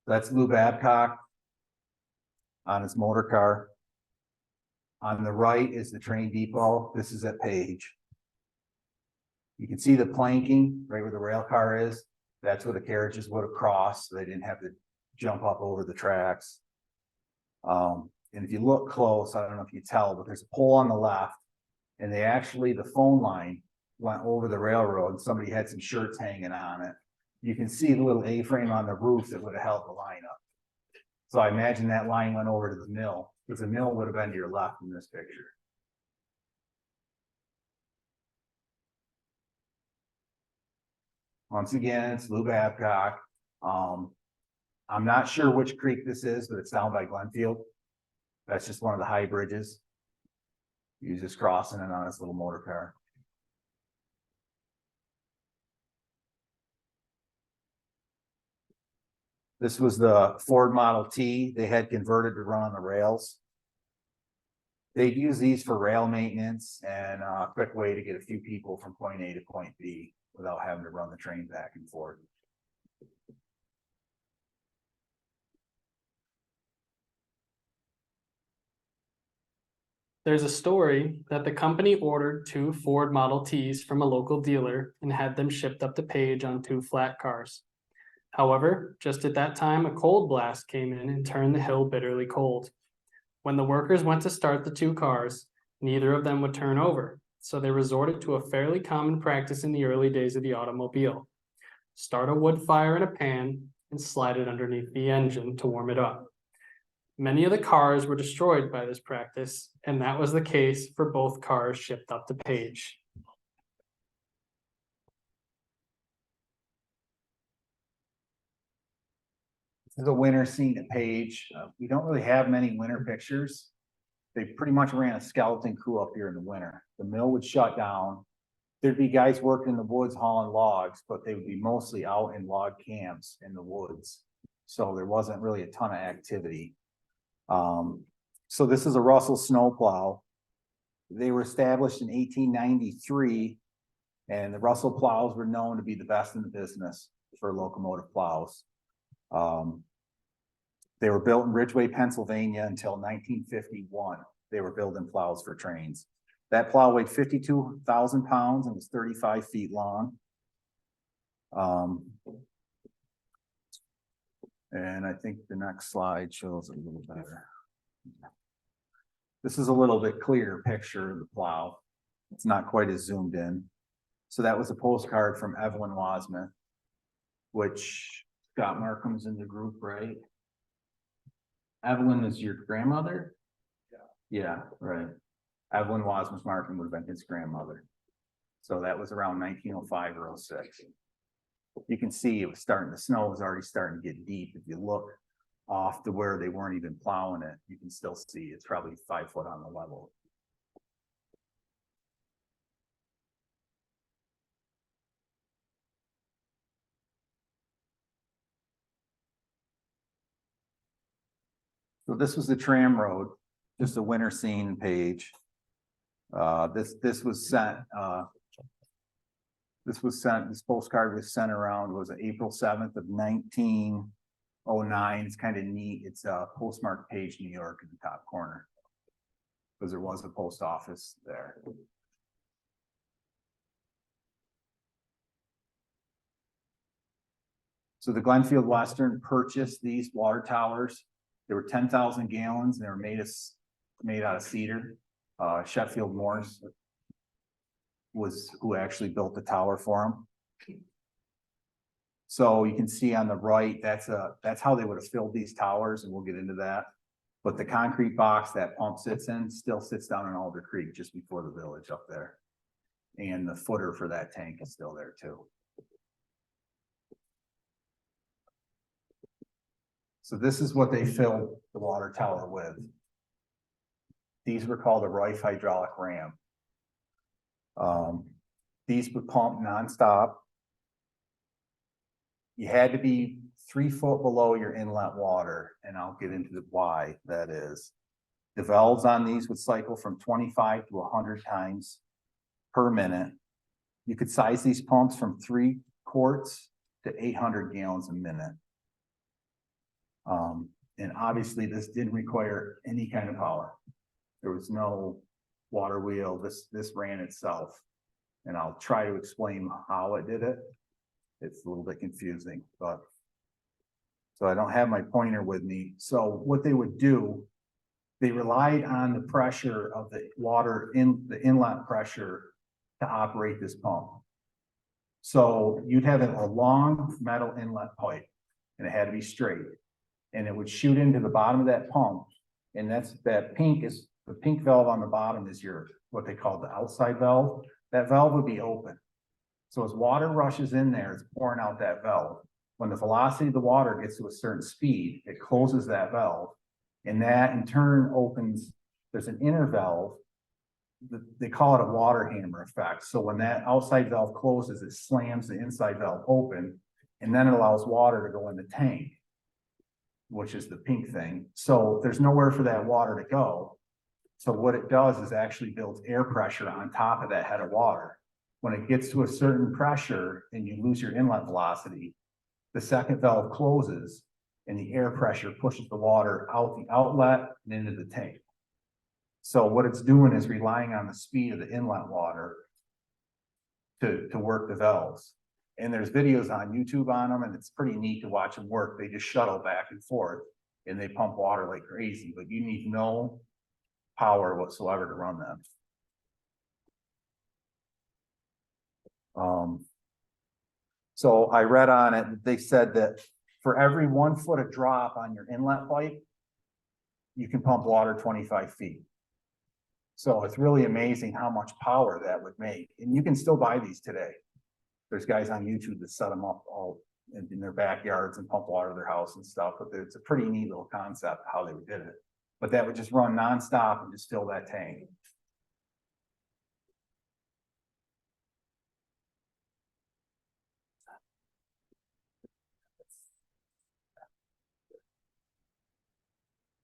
That's Lou Babcock on his motor car. On the right is the train depot. This is at Page. You can see the planking right where the rail car is. That's where the carriages would have crossed, so they didn't have to jump up over the tracks. And if you look close, I don't know if you tell, but there's a pole on the left, and the phone line went over the railroad, and somebody had some shirts hanging on it. You can see the little A-frame on the roof that would have held the line up. So I imagine that line went over to the mill, because the mill would have been to your left in this picture. Once again, it's Lou Babcock. I'm not sure which creek this is, but it's down by Glenfield. That's just one of the high bridges. He's just crossing it on his little motor car. This was the Ford Model T they had converted to run on the rails. They'd use these for rail maintenance and a quick way to get a few people from point A to point B without having to run the train back and forth. There's a story that the company ordered 2 Ford Model Ts from a local dealer and had them shipped up to Page on 2 flat cars. However, just at that time, a cold blast came in and turned the hill bitterly cold. When the workers went to start the 2 cars, neither of them would turn over, so they resorted to a fairly common practice in the early days of the automobile. Start a wood fire in a pan and slide it underneath the engine to warm it up. Many of the cars were destroyed by this practice, and that was the case for both cars shipped up to Page. This is a winter scene at Page. We don't really have many winter pictures. They pretty much ran a skeleton crew up here in the winter. The mill would shut down. There'd be guys working in the woods hauling logs, but they would be mostly out in log camps in the woods. So there wasn't really a ton of activity. So this is a Russell snowplow. They were established in 1893, And the Russell plows were known to be the best in the business for locomotive plows. They were built in Ridgeway, Pennsylvania until 1951. They were building plows for trains. That plow weighed 52,000 pounds and was 35 feet long. And I think the next slide shows it a little better. This is a little bit clearer picture of the plow. It's not quite as zoomed in. So that was a postcard from Evelyn Wasmuth, which Scott Markham's in the group, right? Evelyn is your grandmother? Yeah. Yeah, right. Evelyn Wasmuth Markham would have been his grandmother. So that was around 1905 or 06. You can see it was starting, the snow was already starting to get deep. If you look off to where they weren't even plowing it, you can still see it's probably 5 foot on the level. So this was the tram road, just a winter scene page. This was sent, this postcard was sent around, was April 7th of 1909. It's kind of neat. It's a postmarked page, New York in the top corner. Because there was a post office there. So the Glenfield Western purchased these water towers. They were 10,000 gallons and they were made out of cedar. Sheffield Morse was who actually built the tower for them. So you can see on the right, that's how they would have filled these towers, and we'll get into that. But the concrete box that pump sits in still sits down in Alder Creek just before the village up there. And the footer for that tank is still there too. So this is what they filled the water tower with. These were called a Rife hydraulic ram. These would pump nonstop. You had to be 3 foot below your inlet water, and I'll get into the why that is. The valves on these would cycle from 25 to 100 times per minute. You could size these pumps from 3 quarts to 800 gallons a minute. And obviously this didn't require any kind of power. There was no water wheel. This ran itself. And I'll try to explain how it did it. It's a little bit confusing, but so I don't have my pointer with me. So what they would do, they relied on the pressure of the water in the inlet pressure to operate this pump. So you'd have a long metal inlet pipe, and it had to be straight, and it would shoot into the bottom of that pump. And the pink valve on the bottom is what they call the outside valve. That valve would be open. So as water rushes in there, it's pouring out that valve. When the velocity of the water gets to a certain speed, it closes that valve. And that in turn opens, there's an inner valve. They call it a water hammer effect. So when that outside valve closes, it slams the inside valve open, and then it allows water to go in the tank, which is the pink thing. So there's nowhere for that water to go. So what it does is actually builds air pressure on top of that head of water. When it gets to a certain pressure and you lose your inlet velocity, the second valve closes and the air pressure pushes the water out the outlet and into the tank. So what it's doing is relying on the speed of the inlet water to work the valves. And there's videos on YouTube on them, and it's pretty neat to watch them work. They just shuttle back and forth and they pump water like crazy, but you need no power whatsoever to run them. So I read on it, they said that for every 1 foot of drop on your inlet pipe, you can pump water 25 feet. So it's really amazing how much power that would make. And you can still buy these today. There's guys on YouTube that set them up all in their backyards and pump water to their house and stuff, but it's a pretty neat little concept how they did it. But that would just run nonstop and just fill that tank.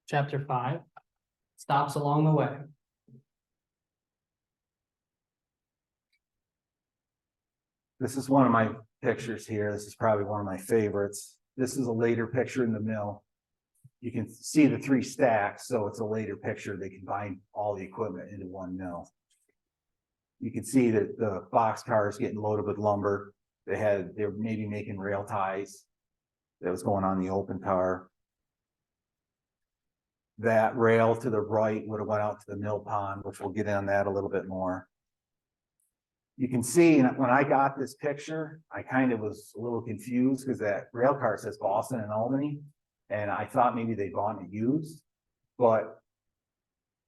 Chapter 5, stops along the way. This is one of my pictures here. This is probably one of my favorites. This is a later picture in the mill. You can see the 3 stacks, so it's a later picture. They combine all the equipment into one mill. You can see that the box cars getting loaded with lumber. They were maybe making rail ties. That was going on the open car. That rail to the right would have went out to the mill pond, which we'll get on that a little bit more. You can see when I got this picture, I kind of was a little confused because that rail car says Boston and Albany. And I thought maybe they bought it used, but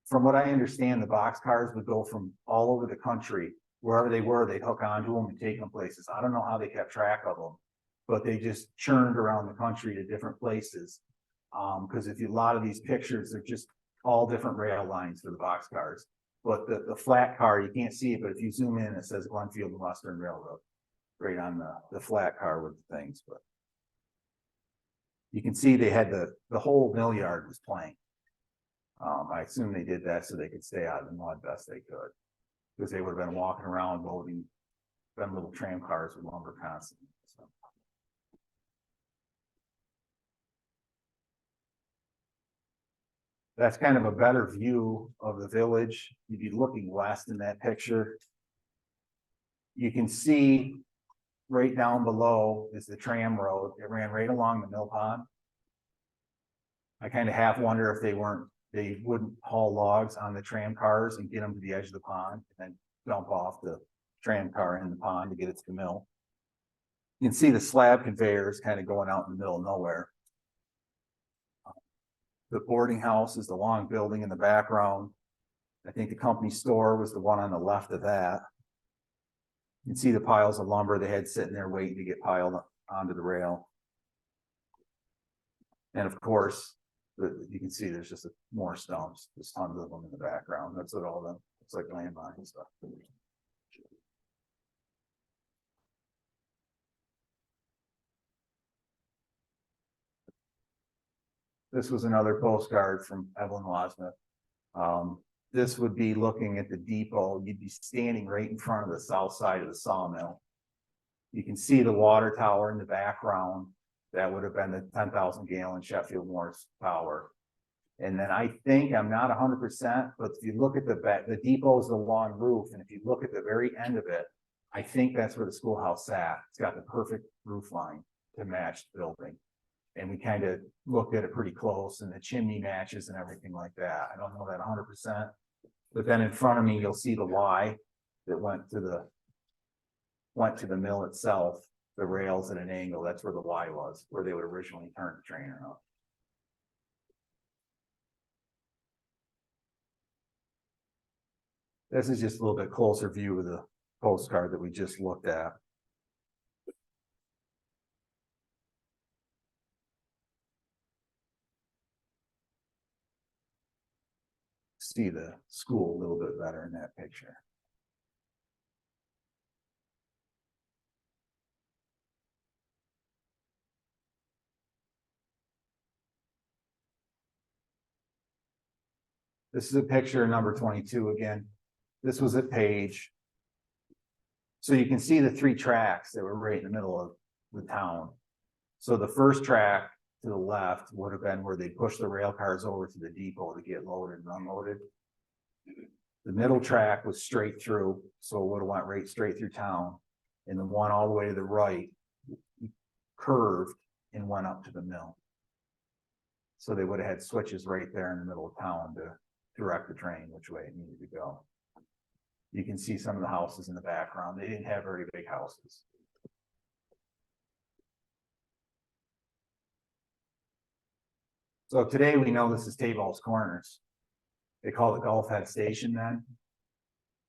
from what I understand, the box cars would go from all over the country, wherever they were, they'd hook onto them and take them places. I don't know how they kept track of them, but they just churned around the country to different places. Because if you, a lot of these pictures, they're just all different rail lines for the box cars. But the flat car, you can't see it, but if you zoom in, it says Glenfield Western Railroad, right on the flat car with the things, but. You can see they had the whole mill yard was playing. I assume they did that so they could stay out of the mud best they could. Because they would have been walking around loading them little tram cars with lumber constantly. So. That's kind of a better view of the village. You'd be looking west in that picture. You can see right down below is the tram road. It ran right along the mill pond. I kind of half wonder if they wouldn't haul logs on the tram cars and get them to the edge of the pond and then dump off the tram car in the pond to get it to the mill. You can see the slab conveyors kind of going out in the middle of nowhere. The boarding house is the long building in the background. I think the company store was the one on the left of that. You can see the piles of lumber they had sitting there waiting to get piled onto the rail. And of course, you can see there's just more stumps. There's tons of them in the background. That's what all them, it's like landmine stuff. This was another postcard from Evelyn Wasmuth. This would be looking at the depot. You'd be standing right in front of the south side of the sawmill. You can see the water tower in the background. That would have been the 10,000 gallon Sheffield Morse power. And then I think, I'm not 100%, but if you look at the back, the depot is the long roof. And if you look at the very end of it, I think that's where the schoolhouse sat. It's got the perfect roof line to match the building. And we kind of looked at it pretty close, and the chimney matches and everything like that. I don't know that 100%, but then in front of me, you'll see the Y that went to the mill itself, the rails at an angle. That's where the Y was, where they would originally turn the train around. This is just a little bit closer view of the postcard that we just looked at. See the school a little bit better in that picture. This is a picture of number 22 again. This was at Page. So you can see the 3 tracks that were right in the middle of the town. So the first track to the left would have been where they push the rail cars over to the depot to get loaded and unloaded. The middle track was straight through, so it would have went right straight through town. And the one all the way to the right curved and went up to the mill. So they would have had switches right there in the middle of town to direct the train which way it needed to go. You can see some of the houses in the background. They didn't have very big houses. So today we know this is Taball's Corners. They call it Gulf Head Station then.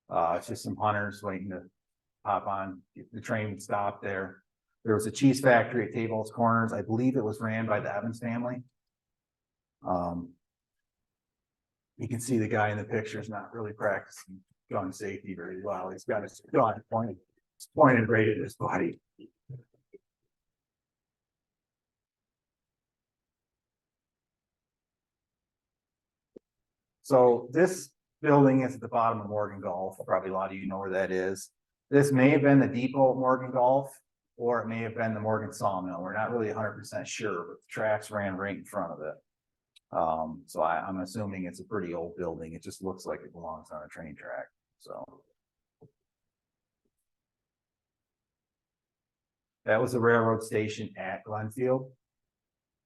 It's just some hunters waiting to hop on. The train would stop there. There was a cheese factory at Taball's Corners. I believe it was ran by the Evans family. You can see the guy in the picture is not really practicing gun safety very well. He's got his gun pointed right at his body. So this building is at the bottom of Morgan Gulf. Probably a lot of you know where that is. This may have been the depot at Morgan Gulf, or it may have been the Morgan Sawmill. We're not really 100% sure, but the tracks ran right in front of it. So I'm assuming it's a pretty old building. It just looks like it belongs on a train track, so. That was the railroad station at Glenfield.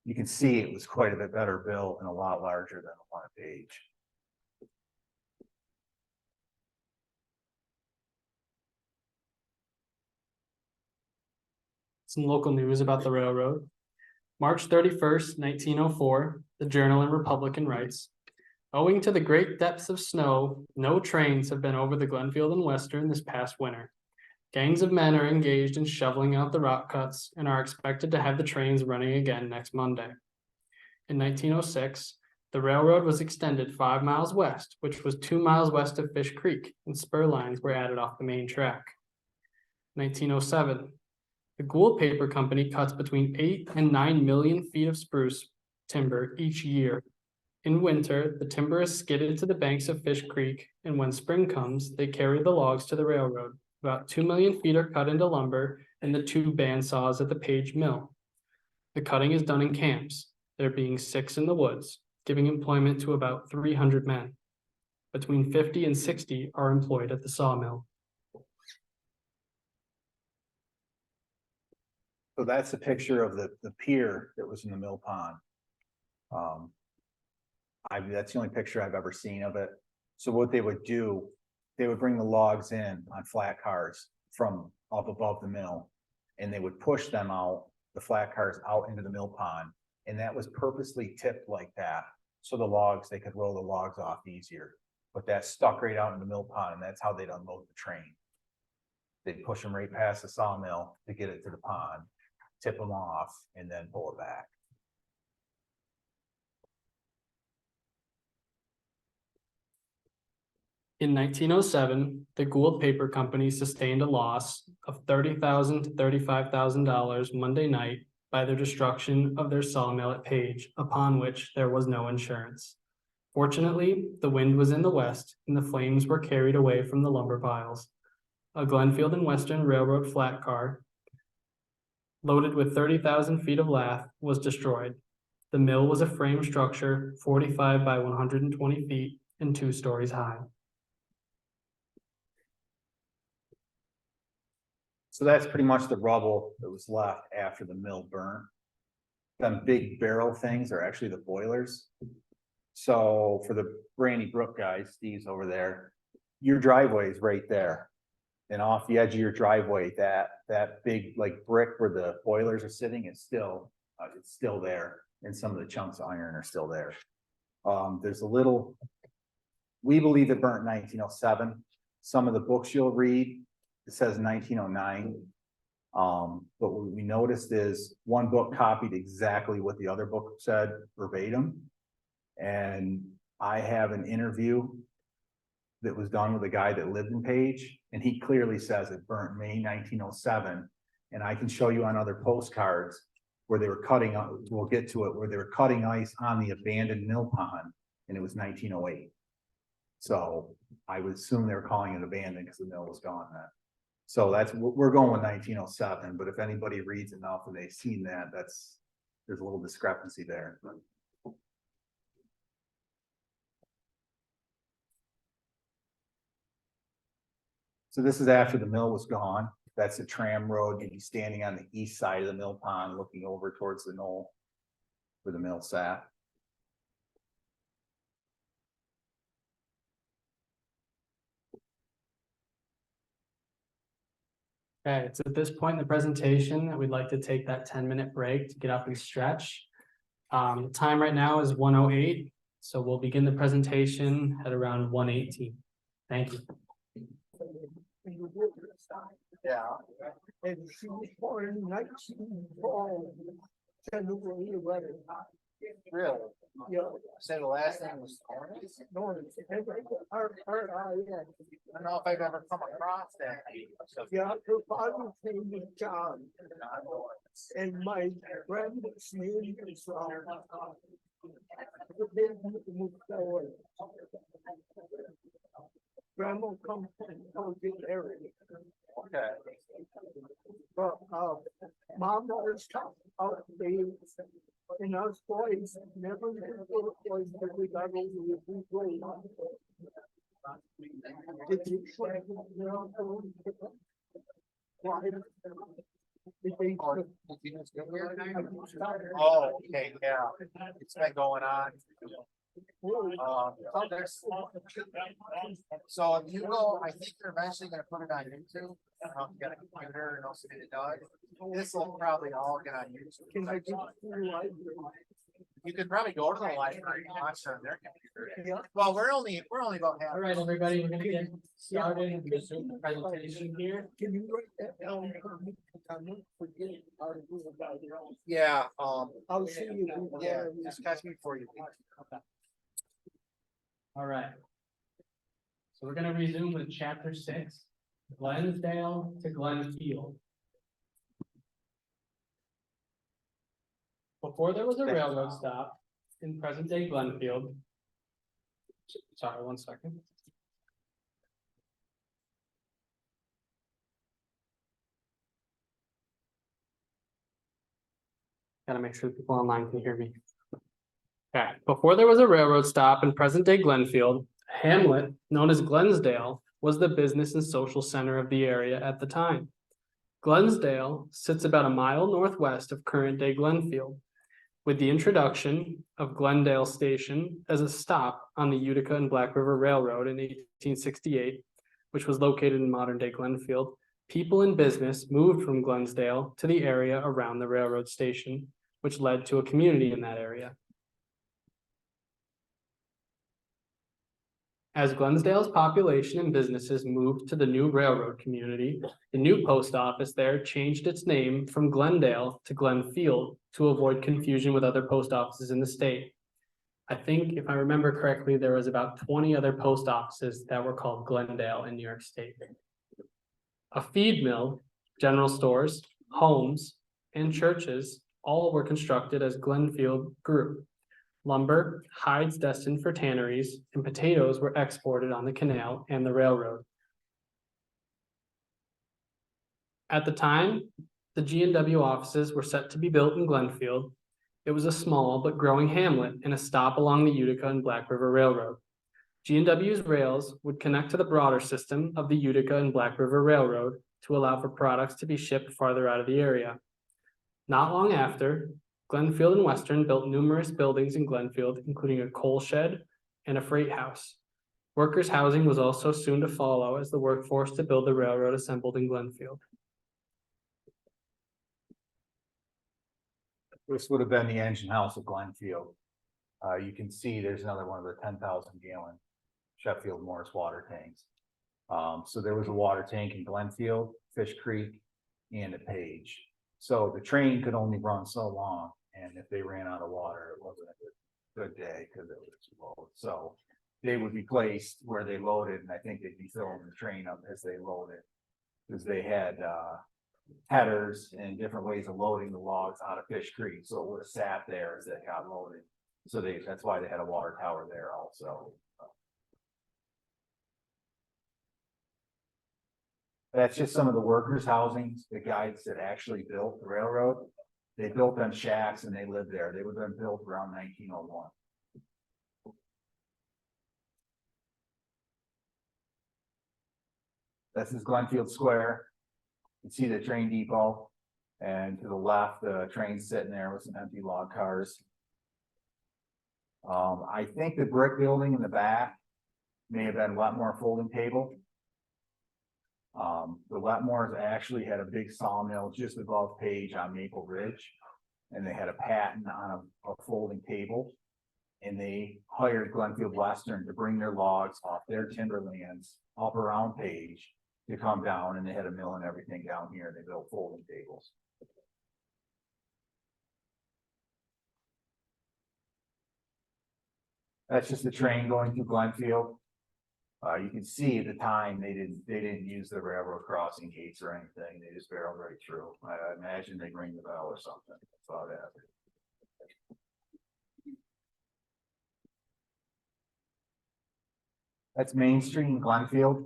You can see it was quite a bit better built and a lot larger than the one at Page. Some local news about the railroad. March 31st, 1904, the Journal and Republican writes, owing to the great depths of snow, no trains have been over the Glenfield and Western this past winter. Gangs of men are engaged in shoveling out the rock cuts and are expected to have the trains running again next Monday. In 1906, the railroad was extended 5 miles west, which was 2 miles west of Fish Creek, and spur lines were added off the main track. 1907, the Gould Paper Company cuts between 8 and 9 million feet of spruce timber each year. In winter, the timber is skidded to the banks of Fish Creek, and when spring comes, they carry the logs to the railroad. About 2 million feet are cut into lumber in the 2 bandsaws at the Page Mill. The cutting is done in camps, there being 6 in the woods, giving employment to about 300 men. Between 50 and 60 are employed at the sawmill. So that's a picture of the pier that was in the mill pond. That's the only picture I've ever seen of it. So what they would do, they would bring the logs in on flat cars from up above the mill, and they would push them out, the flat cars out into the mill pond. And that was purposely tipped like that. So the logs, they could roll the logs off easier, but that stuck right out in the mill pond, and that's how they'd unload the train. They'd push them right past the sawmill to get it to the pond, tip them off, and then pull it back. In 1907, the Gould Paper Company sustained a loss of $30,000 to $35,000 Monday night by their destruction of their sawmill at Page, upon which there was no insurance. Fortunately, the wind was in the west and the flames were carried away from the lumber piles. A Glenfield and Western Railroad flat car, loaded with 30,000 feet of lath, was destroyed. The mill was a frame structure 45 by 120 feet and 2 stories high. So that's pretty much the rubble that was left after the mill burned. Them big barrel things are actually the boilers. So for the Brandy Brook guys, Steve's over there, your driveway is right there. And off the edge of your driveway, that big like brick where the boilers are sitting is still, it's still there. And some of the chunks of iron are still there. There's a little, we believe it burnt in 1907. Some of the books you'll read, it says 1909. But what we noticed is one book copied exactly what the other book said verbatim. And I have an interview that was done with a guy that lived in Page, and he clearly says it burnt May 1907. And I can show you on other postcards where they were cutting, we'll get to it, where they were cutting ice on the abandoned mill pond, and it was 1908. So I would assume they were calling it abandoned because the mill was gone then. So that's, we're going with 1907, but if anybody reads enough and they've seen that, there's a little discrepancy there. So this is after the mill was gone. That's the tram road. You'd be standing on the east side of the mill pond, looking over towards the knoll where the mill sat. Okay, it's at this point in the presentation that we'd like to take that 10-minute break to get up and stretch. The time right now is 1:08, so we'll begin the presentation at around 1:18. Thank you. Yeah. And she was born in 1904. Really? Yeah. So the last name was Lawrence? Lawrence. I don't know if I've ever come across that. Yeah, her father's name is John. And my grandma's name is Grandma comes from the area. Okay. But, Mom always talked about the, and us boys never knew what it was that we got over with we played. Did you try to, why? Did they- Oh, okay, yeah, it's been going on. So if you go, I think they're eventually gonna put it on YouTube. I don't know if you got a computer and also it does. This will probably all get on YouTube. Can I get to the library? You could probably go to the library and watch it on their computer. Yeah. Well, we're only about half. All right, everybody, we're gonna get started and resume the presentation here. Can you write that down for me? I won't forget how to do about it. Yeah, I'll see you. yeah, just catch me before you. All right. So we're gonna resume with chapter 6, Glensdale to Glenfield. Before there was a railroad stop in present day Glenfield. Sorry, one second. Gotta make sure people online can hear me. Okay, before there was a railroad stop in present day Glenfield, a hamlet known as Glensdale was the business and social center of the area at the time. Glensdale sits about a mile northwest of current day Glenfield, with the introduction of Glendale Station as a stop on the Utica and Black River Railroad in 1868, which was located in modern day Glenfield. People and business moved from Glensdale to the area around the railroad station, which led to a community in that area. As Glensdale's population and businesses moved to the new railroad community, the new post office there changed its name from Glendale to Glenfield to avoid confusion with other post offices in the state. I think if I remember correctly, there was about 20 other post offices that were called Glendale in New York State. A feed mill, general stores, homes, and churches all were constructed as Glenfield grew. Lumber, hides destined for tanneries, and potatoes were exported on the canal and the railroad. At the time, the G&W offices were set to be built in Glenfield. It was a small but growing hamlet and a stop along the Utica and Black River Railroad. G&W's rails would connect to the broader system of the Utica and Black River Railroad to allow for products to be shipped farther out of the area. Not long after, Glenfield and Western built numerous buildings in Glenfield, including a coal shed and a freight house. Workers' housing was also soon to follow as the workforce to build the railroad assembled in Glenfield. This would have been the engine house of Glenfield. You can see there's another one of the 10,000 gallon Sheffield Morris water tanks. So there was a water tank in Glenfield, Fish Creek, and at Page. So the train could only run so long, and if they ran out of water, it wasn't a good day because it was low. So they would be placed where they loaded, and I think they'd be filling the train up as they loaded. Because they had headers and different ways of loading the logs out of Fish Creek, so it would have sat there as it got loaded. So that's why they had a water tower there also. That's just some of the workers' housings, the guys that actually built the railroad. They built them shacks and they lived there. They would have been built around 1901. This is Glenfield Square. You can see the train depot. And to the left, the train's sitting there with some empty log cars. I think the brick building in the back may have been Wetmore Folding Table. The Wetmores actually had a big sawmill just above Page on Maple Ridge. And they had a patent on a folding table. And they hired Glenfield Western to bring their logs off their timberlands up around Page to come down, and they had a mill and everything down here. They built folding tables. That's just the train going through Glenfield. You can see at the time they didn't use the railroad crossing gates or anything. They just barreled right through. I imagine they ring the bell or something. That's all that. That's Main Street in Glenfield.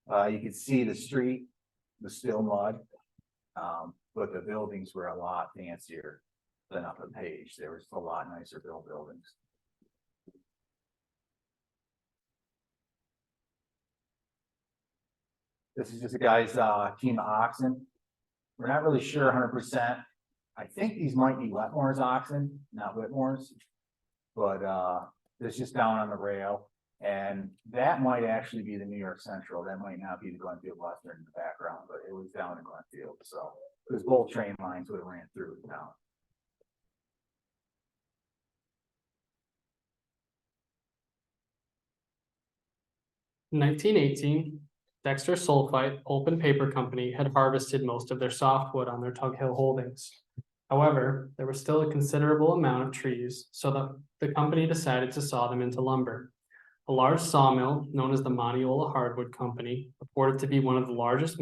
You can see the street was still mud. But the buildings were a lot fancier than up on Page. There was a lot nicer built buildings. This is just a guy's team of oxen. We're not really sure 100%. I think these might be Wetmore's oxen, not Whitmore's. But it's just down on the rail. And that might actually be the New York Central. That might not be the Glenfield Western in the background, but it was down in Glenfield. So because both train lines would have ran through the town. In 1918, Dexter Sulfite Pulp and Paper Company had harvested most of their softwood on their Tug Hill holdings. However, there was still a considerable amount of trees, so that the company decided to saw them into lumber. A large sawmill, known as the Monteola Hardwood Company, reported to be one of the largest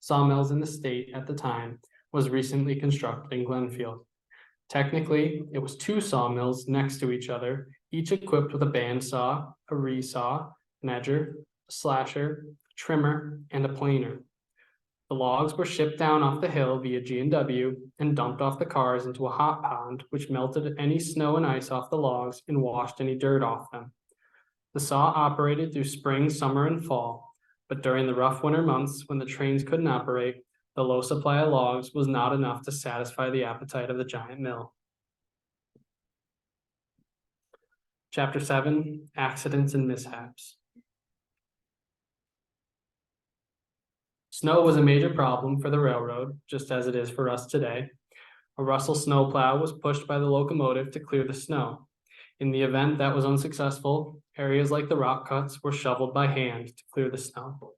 sawmills in the state at the time, was recently constructed in Glenfield. Technically, it was two sawmills next to each other, each equipped with a bandsaw, a resaw, an edger, a slasher, a trimmer, and a planer. The logs were shipped down off the hill via G&W and dumped off the cars into a hot pond, which melted any snow and ice off the logs and washed any dirt off them. The saw operated through spring, summer, and fall, but during the rough winter months when the trains couldn't operate, the low supply of logs was not enough to satisfy the appetite of the giant mill. Chapter 7, Accidents and Mishaps. Snow was a major problem for the railroad, just as it is for us today. A Russell snowplow was pushed by the locomotive to clear the snow. In the event that was unsuccessful, areas like the rock cuts were shoveled by hand to clear the snow.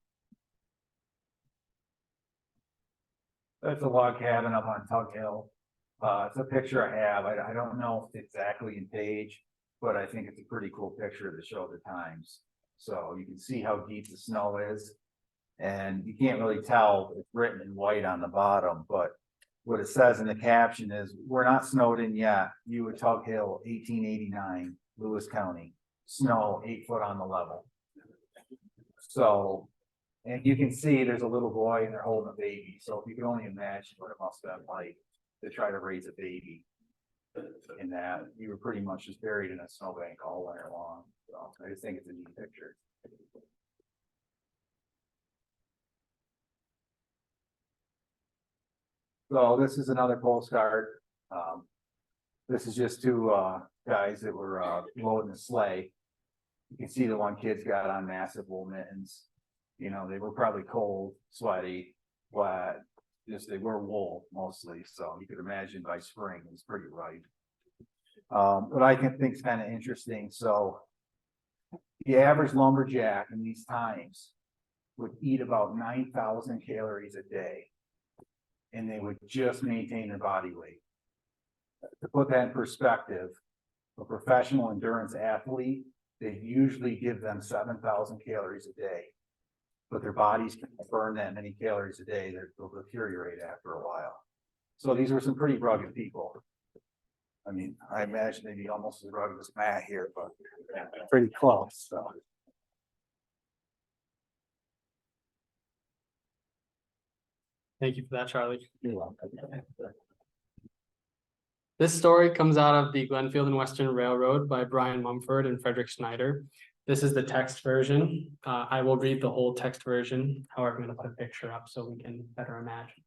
That's a log cabin up on Tug Hill. It's a picture I have. I don't know if it's exactly in Page, but I think it's a pretty cool picture to show the times. So you can see how deep the snow is. And you can't really tell, it's written in white on the bottom, but what it says in the caption is, "We're not snowed in yet. View of Tug Hill, 1889, Lewis County. Snow 8 foot on the level." So, and you can see there's a little boy and they're holding a baby. So if you can only imagine what it must have been like to try to raise a baby in that, you were pretty much just buried in a snowbank all winter long. So I just think it's a neat picture. So this is another postcard. This is just two guys that were loading a sleigh. You can see the one kid's got on massive wool mittens. You know, they were probably cold, sweaty, wet. Just they were wool mostly, so you could imagine by spring it's pretty ripe. What I can think is kind of interesting. So the average lumberjack in these times would eat about 9,000 calories a day. And they would just maintain their body weight. To put that in perspective, a professional endurance athlete, they usually give them 7,000 calories a day. But their bodies can burn that many calories a day, they'll deteriorate after a while. So these were some pretty rugged people. I mean, I imagine they'd be almost as rugged as Matt here, but pretty close, so. Thank you for that, Charlie. You're welcome. This story comes out of the Glenfield and Western Railroad by Brian Mumford and Frederick Snyder. This is the text version. I will read the whole text version. However, I'm going to put a picture up so we can better imagine.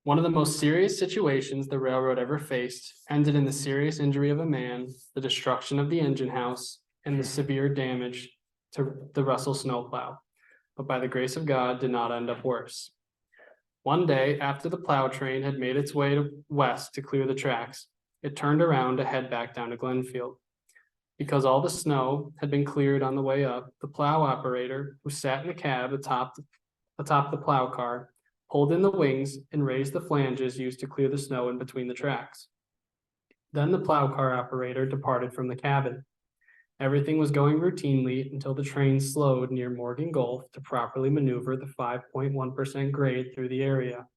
One of the most serious situations the railroad ever faced ended in the serious injury of a man, the destruction of the engine house, and the severe damage to the Russell snowplow, but by the grace of God did not end up worse. One day after the plow train had made its way west to clear the tracks, it turned around to head back down to Glenfield. Because all the snow had been cleared on the way up, the plow operator, who sat in the cab atop the plow car, pulled in the wings and raised the flanges used to clear the snow in between the tracks. Then the plow car operator departed from the cabin. Everything was going routinely until the train slowed near Morgan Gulf to properly maneuver the 5.1% grade through the area.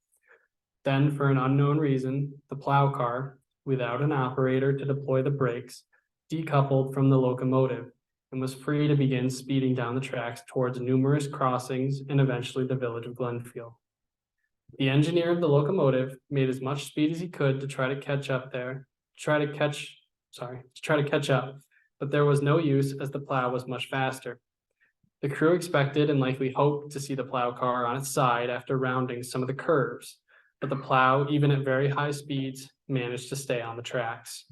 Then, for an unknown reason, the plow car, without an operator to deploy the brakes, decoupled from the locomotive, and was free to begin speeding down the tracks towards numerous crossings and eventually the village of Glenfield. The engineer of the locomotive made as much speed as he could to try to catch up, but there was no use as the plow was much faster. The crew expected and likely hoped to see the plow car on its side after rounding some of the curves, but the plow, even at very high speeds, managed to stay on the tracks.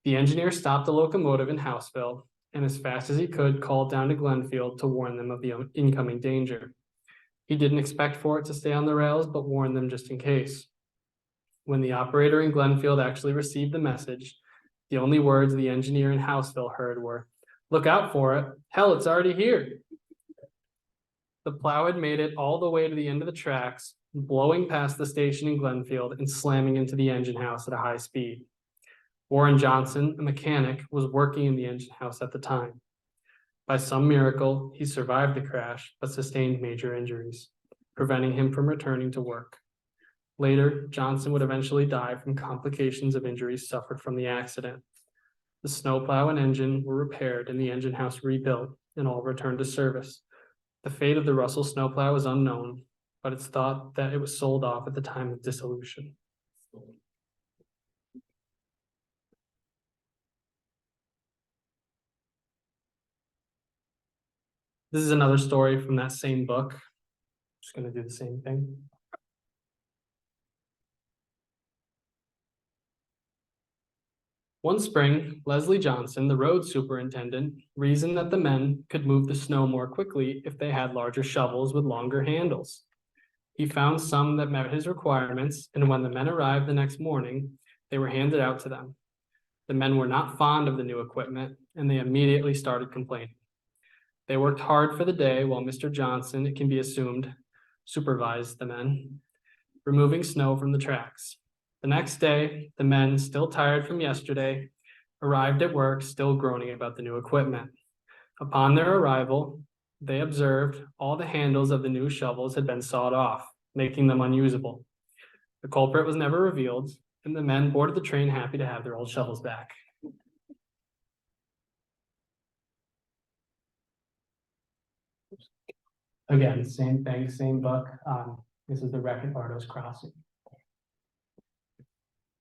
The engineer stopped the locomotive in Houseville and as fast as he could called down to Glenfield to warn them of the incoming danger. He didn't expect for it to stay on the rails, but warned them just in case. When the operator in Glenfield actually received the message, the only words the engineer in Houseville heard were, "Look out for it. Hell, it's already here." The plow had made it all the way to the end of the tracks, blowing past the station in Glenfield and slamming into the engine house at a high speed. Warren Johnson, a mechanic, was working in the engine house at the time. By some miracle, he survived the crash, but sustained major injuries, preventing him from returning to work. Later, Johnson would eventually die from complications of injuries suffered from the accident. The snowplow and engine were repaired and the engine house rebuilt, and all returned to service. The fate of the Russell snowplow is unknown, but it's thought that it was sold off at the time of dissolution. This is another story from that same book. Just going to do the same thing. One spring, Leslie Johnson, the road superintendent, reasoned that the men could move the snow more quickly if they had larger shovels with longer handles. He found some that met his requirements, and when the men arrived the next morning, they were handed out to them. The men were not fond of the new equipment, and they immediately started complaining. They worked hard for the day while Mr. Johnson, it can be assumed, supervised the men, removing snow from the tracks. The next day, the men, still tired from yesterday, arrived at work still groaning about the new equipment. Upon their arrival, they observed all the handles of the new shovels had been sawed off, making them unusable. The culprit was never revealed, and the men boarded the train happy to have their old shovels back. Again, same thing, same book. This is the wreck at Bardos Crossing.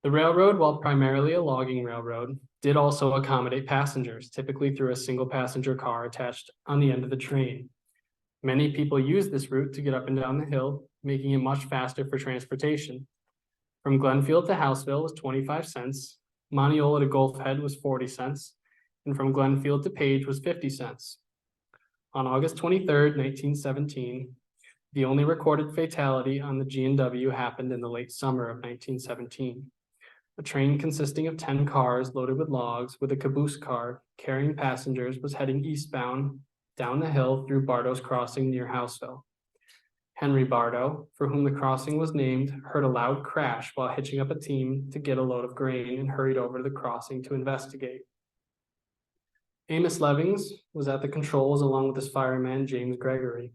The railroad, while primarily a logging railroad, did also accommodate passengers, typically through a single passenger car attached on the end of the train. Many people used this route to get up and down the hill, making it much faster for transportation. From Glenfield to Houseville was 25 cents, Monteola to Gulf Head was 40 cents, and from Glenfield to Page was 50 cents. On August 23rd, 1917, the only recorded fatality on the G&W happened in the late summer of 1917. A train consisting of 10 cars loaded with logs with a caboose car carrying passengers was heading eastbound down the hill through Bardos Crossing near Houseville. Henry Bardo, for whom the crossing was named, heard a loud crash while hitching up a team to get a load of grain and hurried over to the crossing to investigate. Amos Levings was at the controls along with his fireman, James Gregory.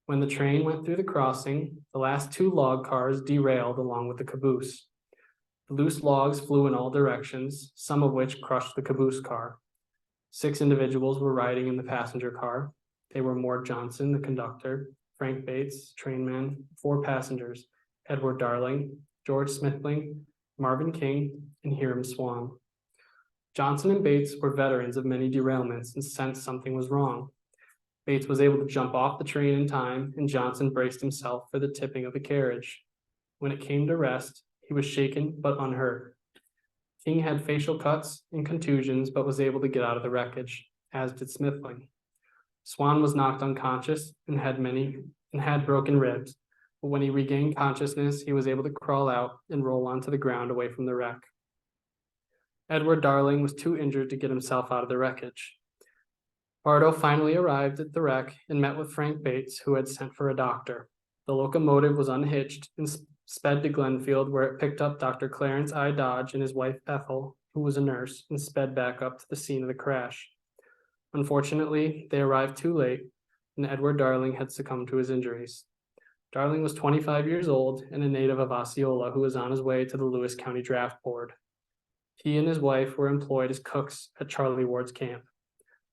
When the train went through the crossing, the last two log cars derailed along with the caboose. The loose logs flew in all directions, some of which crushed the caboose car. 6 individuals were riding in the passenger car. They were Mort Johnson, the conductor, Frank Bates, trainman, 4 passengers, Edward Darling, George Smithling, Marvin King, and Hiram Swan. Johnson and Bates were veterans of many derailments and sensed something was wrong. Bates was able to jump off the train in time, and Johnson braced himself for the tipping of the carriage. When it came to rest, he was shaken but unhurt. King had facial cuts and contusions, but was able to get out of the wreckage, as did Smithling. Swan was knocked unconscious and had broken ribs, but when he regained consciousness, he was able to crawl out and roll onto the ground away from the wreck. Edward Darling was too injured to get himself out of the wreckage. Bardo finally arrived at the wreck and met with Frank Bates, who had sent for a doctor. The locomotive was unhitched and sped to Glenfield, where it picked up Dr. Clarence I. Dodge and his wife Ethel, who was a nurse, and sped back up to the scene of the crash. Unfortunately, they arrived too late, and Edward Darling had succumbed to his injuries. Darling was 25 years old and a native of Osceola who was on his way to the Lewis County Draft Board. He and his wife were employed as cooks at Charley Ward's camp.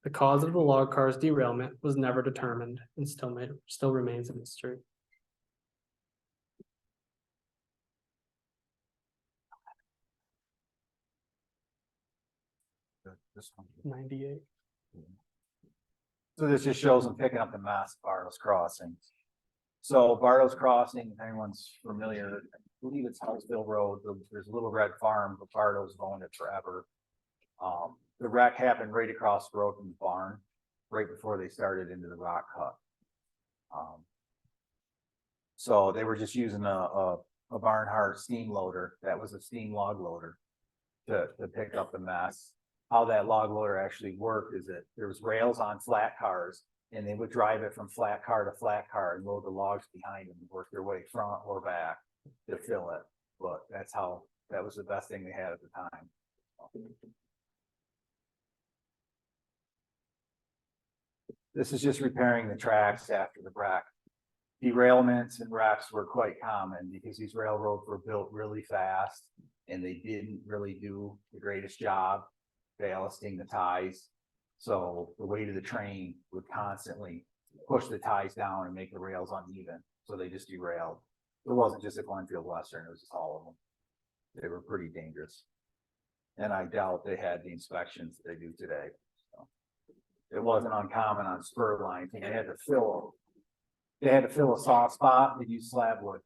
The cause of the log car's derailment was never determined and still remains a mystery. This one. 98. So this just shows them picking up the mass of Bartow's Crossing. So Bartow's Crossing, if anyone's familiar, I believe it's Houseville Road, there's a little red farm, but Bartow's owned it forever. The wreck happened right across the road from the barn, right before they started into the rock cut. So they were just using a Barnhart steam loader, that was a steam log loader, to pick up the mess. How that log loader actually worked is that there was rails on flat cars, and they would drive it from flat car to flat car and load the logs behind them and work their way front or back to fill it. But that was the best thing they had at the time. This is just repairing the tracks after the wreck. Derailments and wrecks were quite common because these railroads were built really fast and they didn't really do the greatest job ballasting the ties. So the weight of the train would constantly push the ties down and make the rails uneven. So they just derailed. It wasn't just a Glenfield Western, it was just all of them. They were pretty dangerous. And I doubt they had the inspections that they do today. So it wasn't uncommon on spur lines. They had to fill a soft spot, they'd use slab wood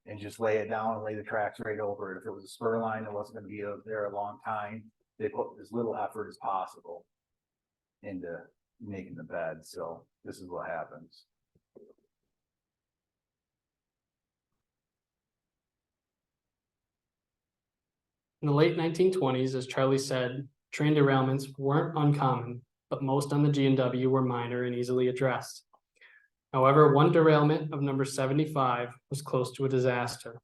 and just lay it down and lay the tracks right over it. If it was a spur line that wasn't going to be there a long time, they put as little effort as possible into making the bed. So this is what happens. In the late 1920s, as Charlie said, train derailments weren't uncommon, but most on the G&W were minor and easily addressed. However, one derailment of number 75 was close to a disaster.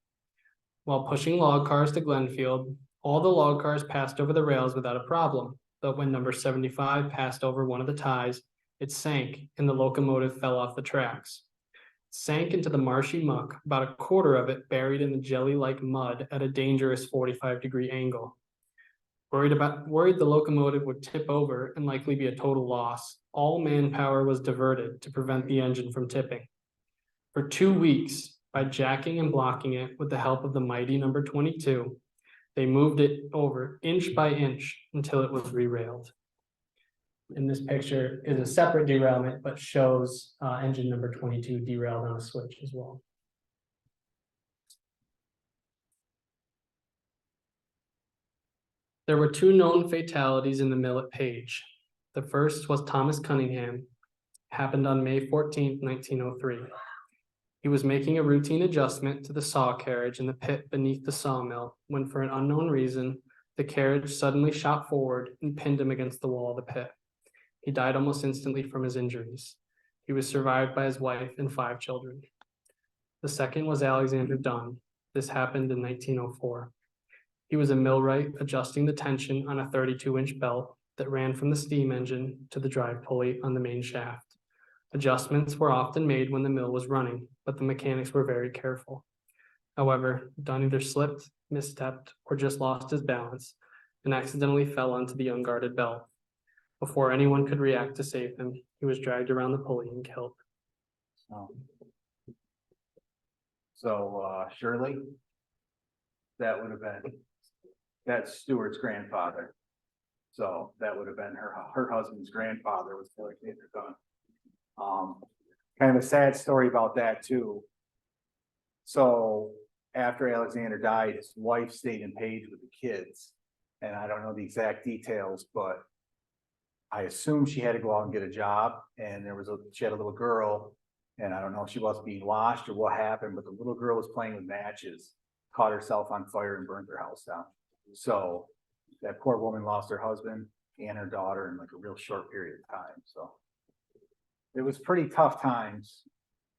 While pushing log cars to Glenfield, all the log cars passed over the rails without a problem, but when number 75 passed over one of the ties, it sank and the locomotive fell off the tracks. It sank into the marshy muck, about a quarter of it buried in the jelly-like mud at a dangerous 45-degree angle. Worried the locomotive would tip over and likely be a total loss, all manpower was diverted to prevent the engine from tipping. For 2 weeks, by jacking and blocking it with the help of the mighty number 22, they moved it over inch by inch until it was re-railed. And this picture is a separate derailment, but shows engine number 22 derailed on a switch as well. There were 2 known fatalities in the mill at Page. The first was Thomas Cunningham, happened on May 14, 1903. He was making a routine adjustment to the saw carriage in the pit beneath the sawmill when, for an unknown reason, the carriage suddenly shot forward and pinned him against the wall of the pit. He died almost instantly from his injuries. He was survived by his wife and 5 children. The second was Alexander Dunn. This happened in 1904. He was a millwright adjusting the tension on a 32-inch belt that ran from the steam engine to the drive pulley on the main shaft. Adjustments were often made when the mill was running, but the mechanics were very careful. However, Dunn either slipped, misstepped, or just lost his balance and accidentally fell onto the unguarded belt. Before anyone could react to save him, he was dragged around the pulley and killed. So Shirley, that would have been, that's Stewart's grandfather. So that would have been her husband's grandfather was Alexander Dunn. Kind of a sad story about that too. So after Alexander died, his wife stayed in Page with the kids. And I don't know the exact details, but I assume she had to go out and get a job, and she had a little girl, and I don't know if she wasn't being washed or what happened, but the little girl was playing with matches, caught herself on fire and burned her house down. So that poor woman lost her husband and her daughter in like a real short period of time. So it was pretty tough times.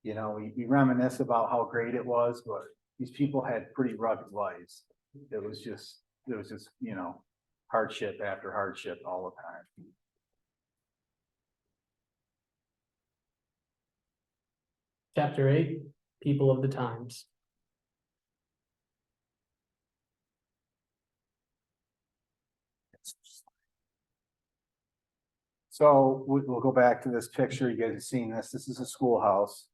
You know, we reminisce about how great it was, but these people had pretty rugged lives. It was just, you know, hardship after hardship all the time. Chapter 8, People of the Times. So we'll go back to this picture. You guys have seen this. This is a schoolhouse.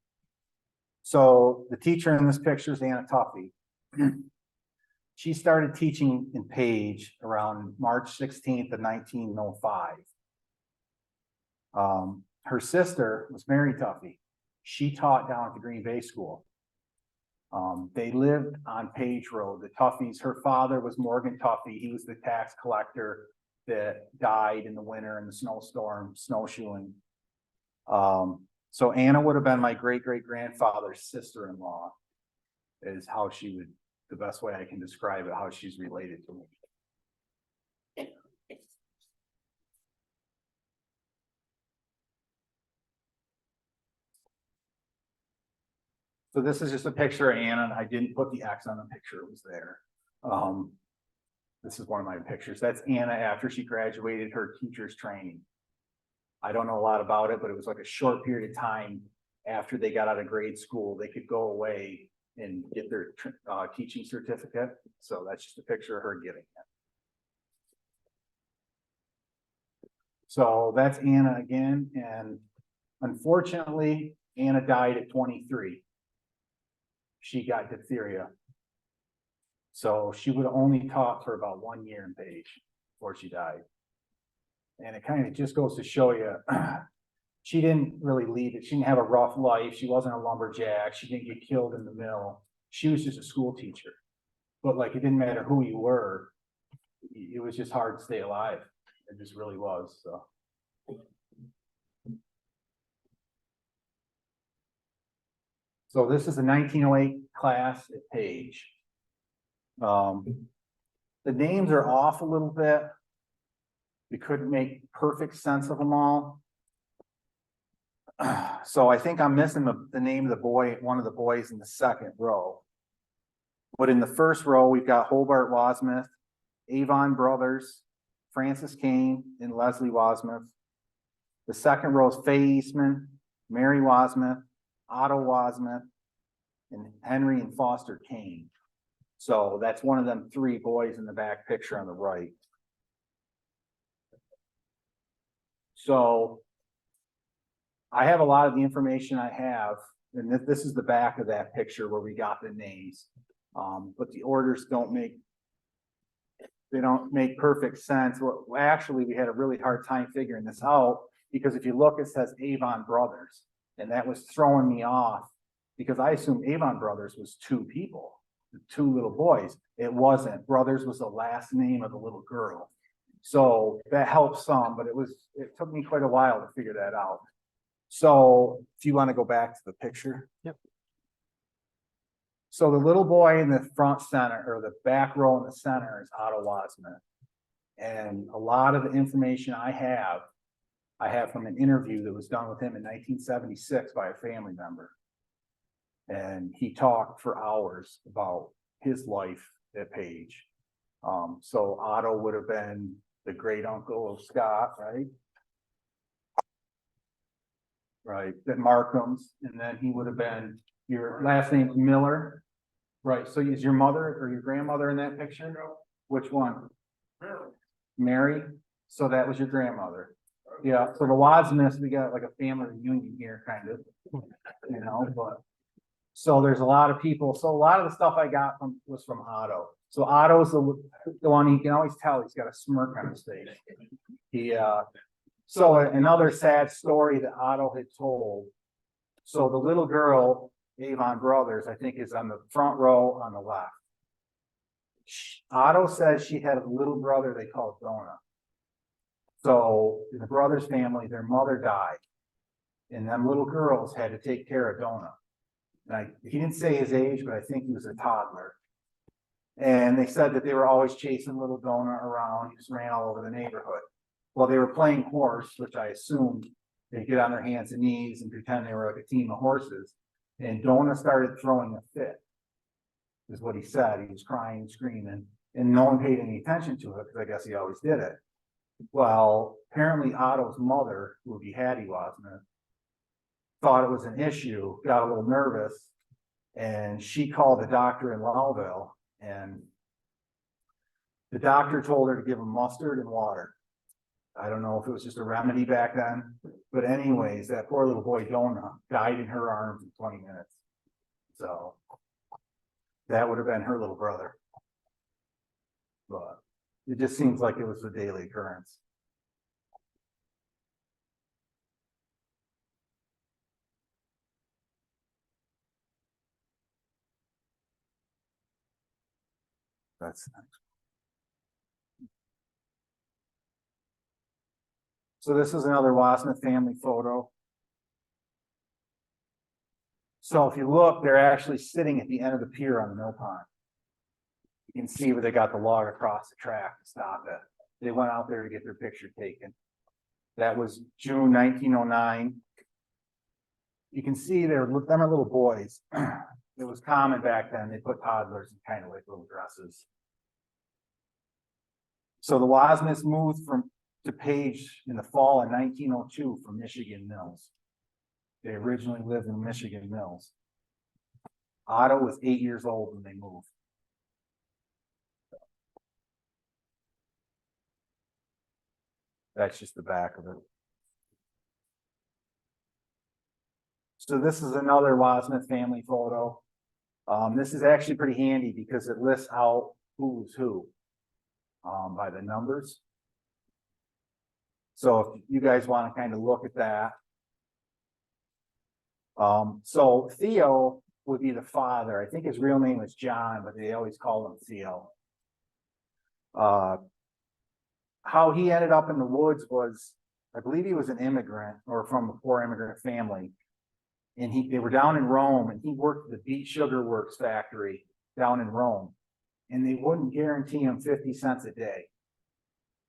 So the teacher in this picture is Anna Tuffy. She started teaching in Page around March 16th of 1905. Her sister was Mary Tuffy. She taught down at the Green Bay School. They lived on Page Road, the Tuffys. Her father was Morgan Tuffy. He was the tax collector that died in the winter in the snowstorm, snowshoeing. So Anna would have been my great-great-grandfather's sister-in-law, is how she would, the best way I can describe it, how she's related to me. So this is just a picture of Anna, and I didn't put the X on the picture, it was there. This is one of my pictures. That's Anna after she graduated her teacher's training. I don't know a lot about it, but it was like a short period of time after they got out of grade school, they could go away and get their teaching certificate. So that's just a picture of her getting it. So that's Anna again, and unfortunately, Anna died at 23. She got diphtheria. So she would have only taught for about 1 year in Page before she died. And it kind of just goes to show you, she didn't really lead it. She didn't have a rough life. She wasn't a lumberjack. She didn't get killed in the mill. She was just a school teacher. But like, it didn't matter who you were. It was just hard to stay alive. It just really was, so. So this is the 1908 class at Page. The names are off a little bit. We couldn't make perfect sense of them all. So I think I'm missing the name of the boy, one of the boys in the second row. But in the first row, we've got Hobart Wasmuth, Avon Brothers, Francis Kane, and Leslie Wasmuth. The second row is Faye Eastman, Mary Wasmuth, Otto Wasmuth, and Henry and Foster Kane. So that's one of them 3 boys in the back picture on the right. So I have a lot of the information I have, and this is the back of that picture where we got the names. But the orders don't make perfect sense. Well, actually, we had a really hard time figuring this out because if you look, it says Avon Brothers, and that was throwing me off because I assumed Avon Brothers was 2 people, 2 little boys. It wasn't. Brothers was the last name of the little girl. So that helps some, but it took me quite a while to figure that out. So if you want to go back to the picture. Yep. So the little boy in the front center, or the back row in the center, is Otto Wasmuth. And a lot of the information I have from an interview that was done with him in 1976 by a family member. And he talked for hours about his life at Page. So Otto would have been the great uncle of Scott, right? Right, that Markham's, and then he would have been, your last name's Miller, right? So is your mother or your grandmother in that picture? Which one? Mary. So that was your grandmother. Yeah, so the Wasmuths, we got like a family reunion here, kind of, you know, but. So there's a lot of people. So a lot of the stuff I got was from Otto. So Otto's the one, you can always tell he's got a smirk on his face. So another sad story that Otto had told. So the little girl, Avon Brothers, I think is on the front row on the left. Otto says she had a little brother they called Donut. So in the Brothers family, their mother died. And them little girls had to take care of Donut. And he didn't say his age, but I think he was a toddler. And they said that they were always chasing little Donut around. He just ran all over the neighborhood. Well, they were playing horse, which I assumed they'd get on their hands and knees and pretend they were like a team of horses. And Donut started throwing a fit, is what he said. He was crying and screaming, and no one paid any attention to it because I guess he always did it. Well, apparently Otto's mother, who would be Hattie Wasmuth, thought it was an issue, got a little nervous, and she called the doctor in Lowville, and the doctor told her to give him mustard and water. I don't know if it was just a remedy back then, but anyways, that poor little boy Donut died in her arms in 20 minutes. So that would have been her little brother. But it just seems like it was a daily occurrence. That's nice. So this is another Wasmith family photo. So if you look, they're actually sitting at the end of the pier on the mill pond. You can see where they got the log across the track to stop it. They went out there to get their picture taken. That was June 1909. You can see them are little boys. It was common back then. They put toddlers in kind of like little dresses. So the Wasmiths moved to Page in the fall of 1902 from Michigan Mills. They originally lived in Michigan Mills. Otto was 8 years old when they moved. That's just the back of it. So this is another Wasmith family photo. This is actually pretty handy because it lists out who's who by the numbers. So if you guys want to kind of look at that. So Theo would be the father. I think his real name was John, but they always call him Theo. How he ended up in the woods was, I believe he was an immigrant or from a poor immigrant family. And they were down in Rome and he worked at the Beet Sugar Works factory down in Rome. And they wouldn't guarantee him 50 cents a day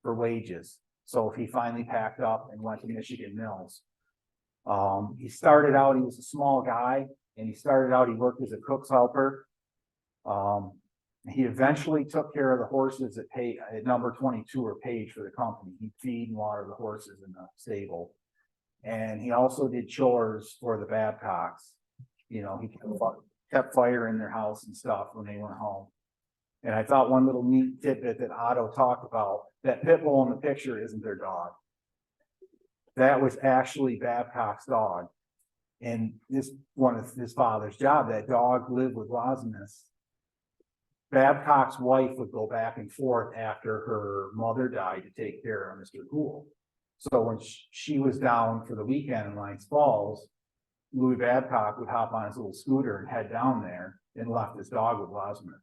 for wages. So if he finally packed up and went to Michigan Mills, he started out, he was a small guy and he worked as a cook's helper. He eventually took care of the horses at number 22 or Page for the company. He'd feed and water the horses in the stable. And he also did chores for the Babcocks. You know, he kept fire in their house and stuff when they went home. And I thought one little neat tidbit that Otto talked about, that pit bull in the picture isn't their dog. That was actually Babcock's dog. And this one of his father's job, that dog lived with Wasmith. Babcock's wife would go back and forth after her mother died to take care of Mr. Gould. So when she was down for the weekend in Lions Falls, Louis Babcock would hop on his little scooter and head down there and left his dog with Wasmith.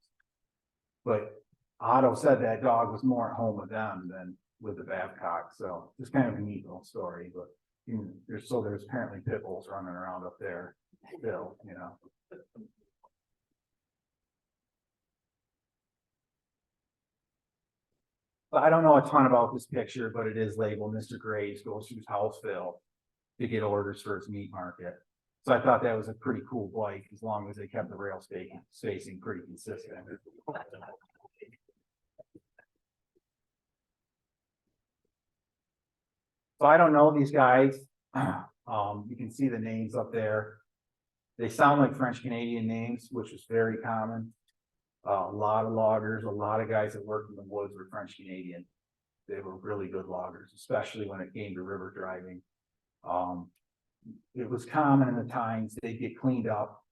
But Otto said that dog was more at home with them than with the Babcock. So it's kind of a neat little story, but there's apparently pit bulls running around up there still, you know. But I don't know a ton about this picture, but it is labeled Mr. Graves goes to Houseville to get orders for his meat market. So I thought that was a pretty cool bike as long as they kept the rail spacing pretty consistent. So I don't know these guys. You can see the names up there. They sound like French Canadian names, which is very common. A lot of loggers, a lot of guys that worked in the woods were French Canadian. They were really good loggers, especially when it came to river driving. It was common in the times they'd get cleaned up,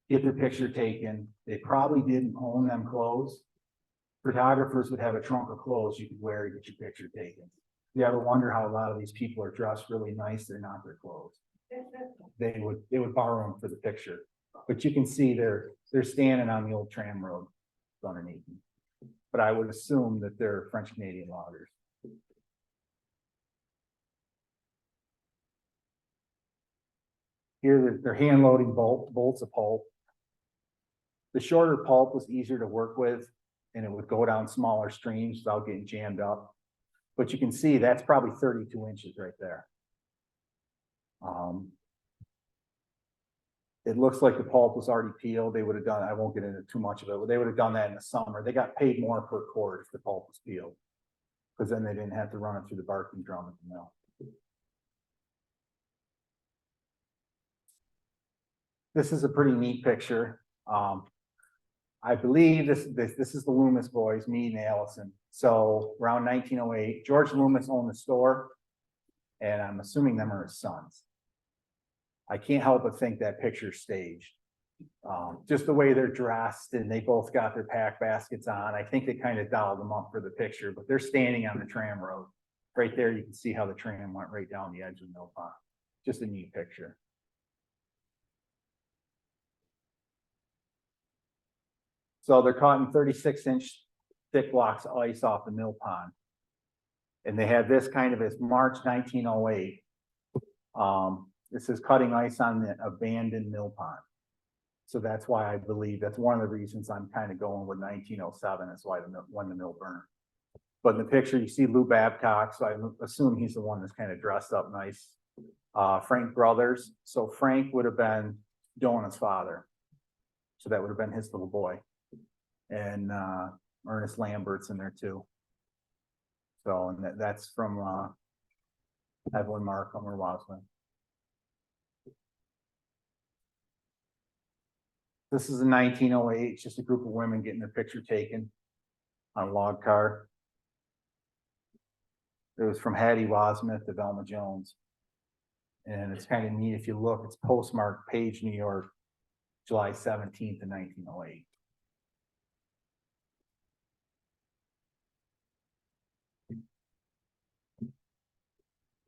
get their picture taken. They probably didn't own them clothes. Photographers would have a trunk of clothes you could wear to get your picture taken. You ever wonder how a lot of these people are dressed really nice? They're not their clothes. They would borrow them for the picture. But you can see they're standing on the old tram road underneath them. But I would assume that they're French Canadian loggers. Here they're hand loading bolts of pulp. The shorter pulp was easier to work with and it would go down smaller streams without getting jammed up. But you can see that's probably 32 inches right there. It looks like the pulp was already peeled. They would have done, I won't get into too much of it, but they would have done that in the summer. They got paid more per cord if the pulp was peeled, because then they didn't have to run it through the barking drum at the mill. This is a pretty neat picture. I believe this is the Loomis boys, me and Allison. So around 1908, George Loomis owned the store, and I'm assuming them are his sons. I can't help but think that picture's staged. Just the way they're dressed, and they both got their pack baskets on. I think they kind of dialed them up for the picture, but they're standing on the tram road. Right there, you can see how the tram went right down the edge of the mill pond. Just a neat picture. So they're cutting 36-inch thick blocks of ice off the mill pond. And they have this kind of as March 1908. This is cutting ice on the abandoned mill pond. So that's why I believe that's one of the reasons I'm kind of going with 1907. That's why when the mill burned. But in the picture, you see Lou Babcock, so I assume he's the one that's kind of dressed up nice. Frank Brothers. So Frank would have been Dona's father. So that would have been his little boy. And Ernest Lambert's in there too. So, and that's from Evelyn Markham or Wadsworth. This is in 1908, it's just a group of women getting their picture taken on a log car. It was from Hattie Wasmuth to Velma Jones. And it's kind of neat if you look, it's postmarked Page, New York, July 17th of 1908.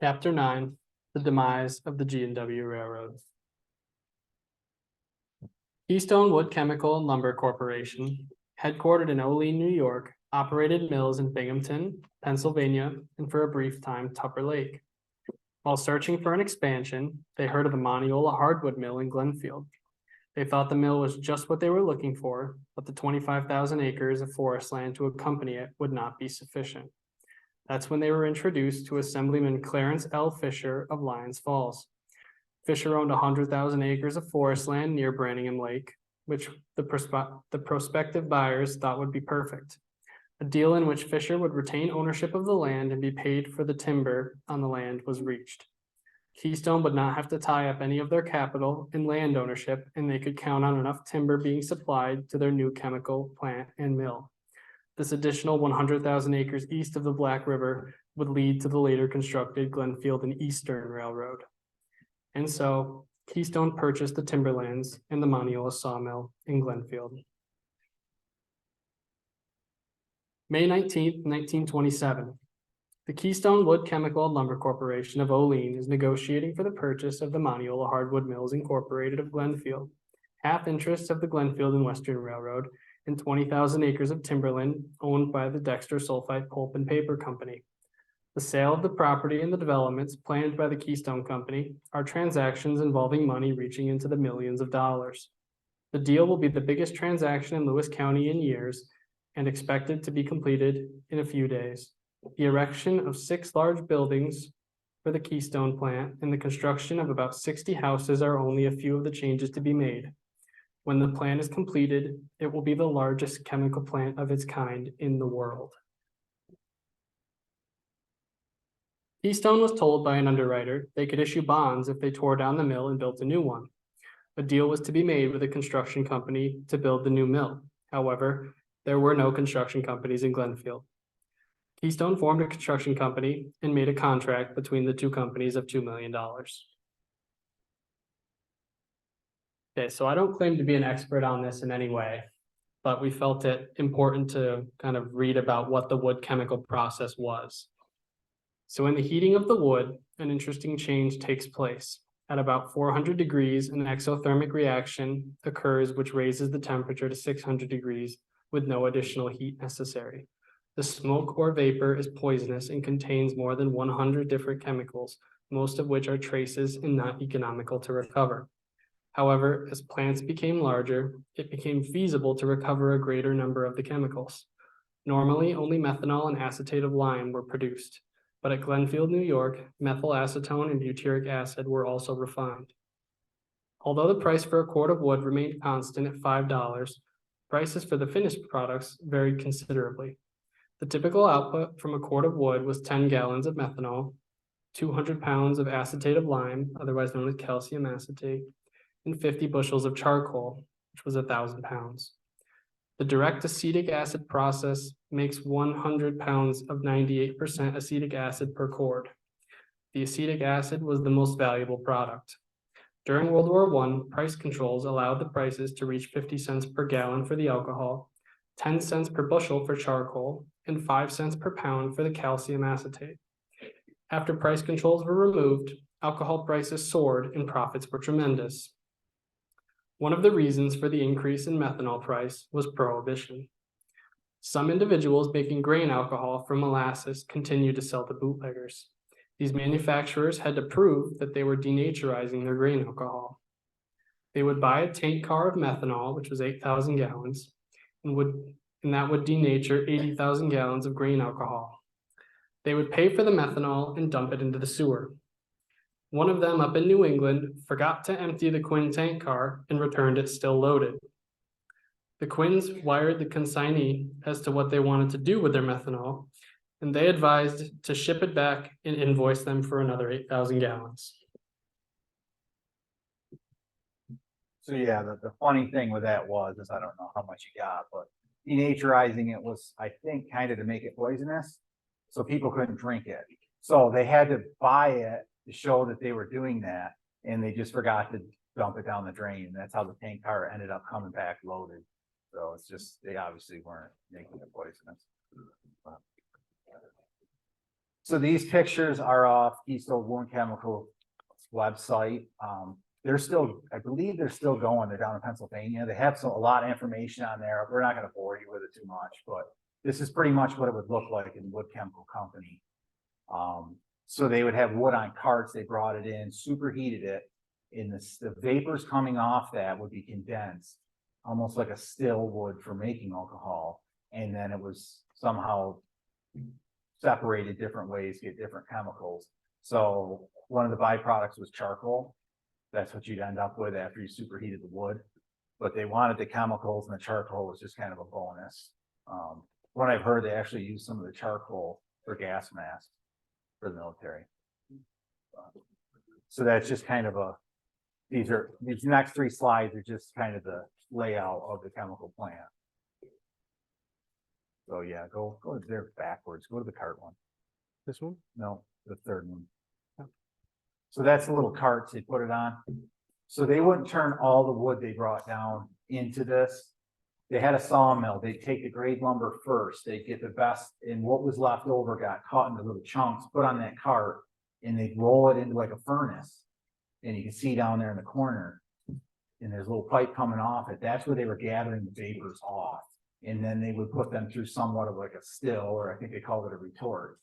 Chapter 9, the demise of the G&W Railroad. Keystone Wood Chemical and Lumber Corporation, headquartered in Olean, New York, operated mills in Binghamton, Pennsylvania, and for a brief time, Tupper Lake. While searching for an expansion, they heard of the Moniola hardwood mill in Glenfield. They thought the mill was just what they were looking for, but the 25,000 acres of forest land to accompany it would not be sufficient. That's when they were introduced to Assemblyman Clarence L. Fisher of Lyons Falls. Fisher owned 100,000 acres of forest land near Branningham Lake, which the prospective buyers thought would be perfect. A deal in which Fisher would retain ownership of the land and be paid for the timber on the land was reached. Keystone would not have to tie up any of their capital in land ownership, and they could count on enough timber being supplied to their new chemical plant and mill. This additional 100,000 acres east of the Black River would lead to the later constructed Glenfield and Eastern Railroad. And so Keystone purchased the timberlands and the Moniola sawmill in Glenfield. May 19th, 1927. The Keystone Wood Chemical and Lumber Corporation of Olean is negotiating for the purchase of the Moniola Hardwood Mills Incorporated of Glenfield, half interests of the Glenfield and Western Railroad, and 20,000 acres of timberland owned by the Dexter Sulfite Pulp and Paper Company. The sale of the property and the developments planned by the Keystone Company are transactions involving money reaching into the millions of dollars. The deal will be the biggest transaction in Lewis County in years and expected to be completed in a few days. The erection of 6 large buildings for the Keystone plant and the construction of about 60 houses are only a few of the changes to be made. When the plant is completed, it will be the largest chemical plant of its kind in the world. Keystone was told by an underwriter they could issue bonds if they tore down the mill and built a new one. A deal was to be made with a construction company to build the new mill. However, there were no construction companies in Glenfield. Keystone formed a construction company and made a contract between the two companies of $2 million. Okay, so I don't claim to be an expert on this in any way, but we felt it important to kind of read about what the wood chemical process was. So in the heating of the wood, an interesting change takes place. At about 400 degrees, an exothermic reaction occurs which raises the temperature to 600 degrees with no additional heat necessary. The smoke or vapor is poisonous and contains more than 100 different chemicals, most of which are traces and not economical to recover. However, as plants became larger, it became feasible to recover a greater number of the chemicals. Normally, only methanol and acetate of lime were produced, but at Glenfield, New York, methyl acetone and butyric acid were also refined. Although the price for a cord of wood remained constant at $5, prices for the finished products varied considerably. The typical output from a cord of wood was 10 gallons of methanol, 200 pounds of acetate of lime, otherwise known as calcium acetate, and 50 bushels of charcoal, which was 1,000 pounds. The direct acetic acid process makes 100 pounds of 98% acetic acid per cord. The acetic acid was the most valuable product. During World War I, price controls allowed the prices to reach 50 cents per gallon for the alcohol, 10 cents per bushel for charcoal, and 5 cents per pound for the calcium acetate. After price controls were removed, alcohol prices soared and profits were tremendous. One of the reasons for the increase in methanol price was prohibition. Some individuals making grain alcohol from molasses continued to sell to bootleggers. These manufacturers had to prove that they were denaturizing their grain alcohol. They would buy a tank car of methanol, which was 8,000 gallons, and that would denature 80,000 gallons of grain alcohol. They would pay for the methanol and dump it into the sewer. One of them up in New England forgot to empty the Quinn tank car and returned it still loaded. The Quinns wired the consignee as to what they wanted to do with their methanol, and they advised to ship it back and invoice them for another 8,000 gallons. So yeah, the funny thing with that is, I don't know how much you got, but denaturizing it was, I think, kind of to make it poisonous. So people couldn't drink it. So they had to buy it to show that they were doing that. And they just forgot to dump it down the drain. That's how the tank car ended up coming back loaded. So it's just, they obviously weren't making it poisonous. So these pictures are off Keystone Wound Chemical website. They're still, I believe they're still going. They're down in Pennsylvania. They have a lot of information on there. We're not going to bore you with it too much, but this is pretty much what it would look like in Wood Chemical Company. So they would have wood on carts. They brought it in, superheated it, and the vapors coming off that would be condensed, almost like a still would for making alcohol. And then it was somehow separated different ways, get different chemicals. So one of the byproducts was charcoal. That's what you'd end up with after you superheated the wood. But they wanted the chemicals, and the charcoal was just kind of a bonus. What I've heard, they actually use some of the charcoal for gas masks for the military. So that's just kind of these next three slides are just kind of the layout of the chemical plant. So yeah, go there backwards. Go to the cart one. This one? No, the third one. So that's the little carts they put it on. So they wouldn't turn all the wood they brought down into this. They had a sawmill. They'd take the grade lumber first. They'd get the best, and what was left over got cut into little chunks, put on that cart, and they'd roll it into like a furnace. And you can see down there in the corner, and there's a little pipe coming off it. That's where they were gathering the vapors off. And then they would put them through somewhat of like a still, or I think they called it a retort,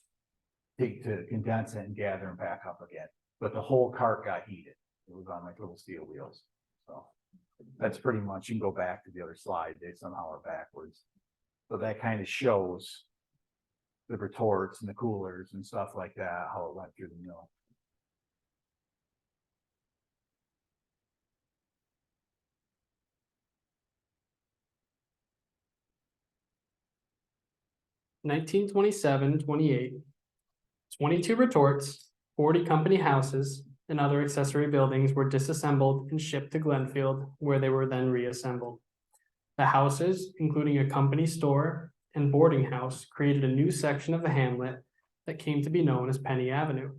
to condense it and gather them back up again. But the whole cart got heated. It was on like little steel wheels. So that's pretty much, you can go back to the other slide. They somehow are backwards. So that kind of shows the retorts and the coolers and stuff like that, how it went through the mill. In 1927-28, 22 retorts, 40 company houses, and other accessory buildings were disassembled and shipped to Glenfield, where they were then reassembled. The houses, including a company store and boarding house, created a new section of the hamlet that came to be known as Penny Avenue.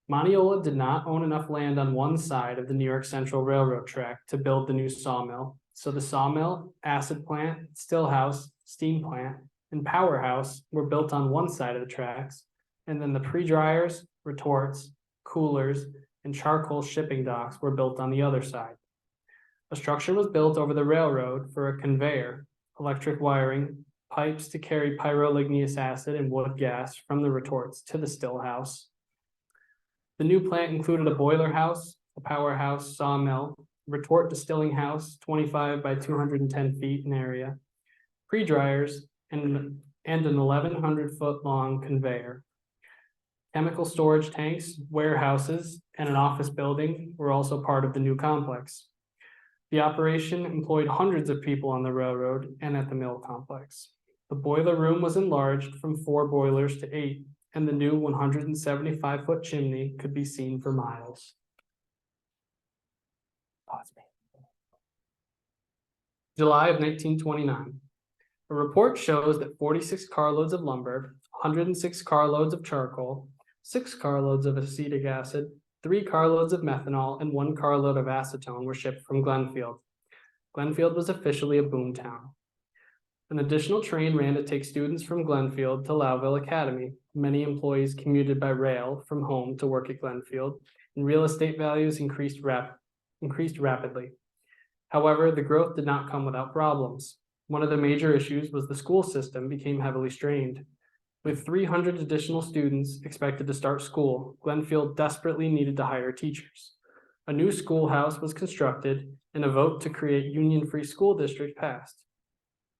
Monteola did not own enough land on one side of the New York Central Railroad track to build the new sawmill, so the sawmill, acid plant, still house, steam plant, and powerhouse were built on one side of the tracks, and then the pre-dryers, retorts, coolers, and charcoal shipping docks were built on the other side. A structure was built over the railroad for a conveyor, electric wiring, pipes to carry pyroligneous acid and wood gas from the retorts to the still house. The new plant included a boiler house, a powerhouse, sawmill, retort distilling house, 25 by 210 feet in area, pre-dryers, and an 1,100-foot long conveyor. Chemical storage tanks, warehouses, and an office building were also part of the new complex. The operation employed hundreds of people on the railroad and at the mill complex. The boiler room was enlarged from 4 boilers to 8, and the new 175-foot chimney could be seen for miles. July of 1929. A report shows that 46 carloads of lumber, 106 carloads of charcoal, 6 carloads of acetic acid, 3 carloads of methanol, and 1 carload of acetone were shipped from Glenfield. Glenfield was officially a boom town. An additional train ran to take students from Glenfield to Lowville Academy. Many employees commuted by rail from home to work at Glenfield, and real estate values increased rapidly. However, the growth did not come without problems. One of the major issues was the school system became heavily strained. With 300 additional students expected to start school, Glenfield desperately needed to hire teachers. A new schoolhouse was constructed, and a vote to create union-free school district passed.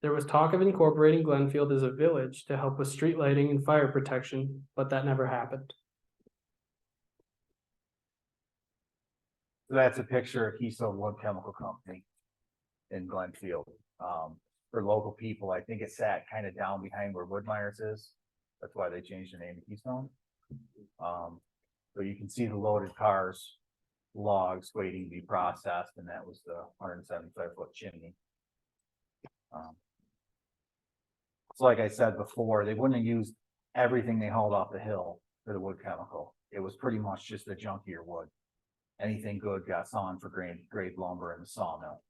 There was talk of incorporating Glenfield as a village to help with street lighting and fire protection, but that never happened. So that's a picture of Keystone Wood Chemical Company in Glenfield. For local people, I think it sat kind of down behind where Woodmeyer's is. That's why they changed the name to Keystone. So you can see the loaded cars, logs waiting to be processed, and that was the 175-foot chimney. So like I said before, they wouldn't have used everything they hauled off the hill for the wood chemical. It was pretty much just the junkier wood. Anything good got sawn for grade lumber in the sawmill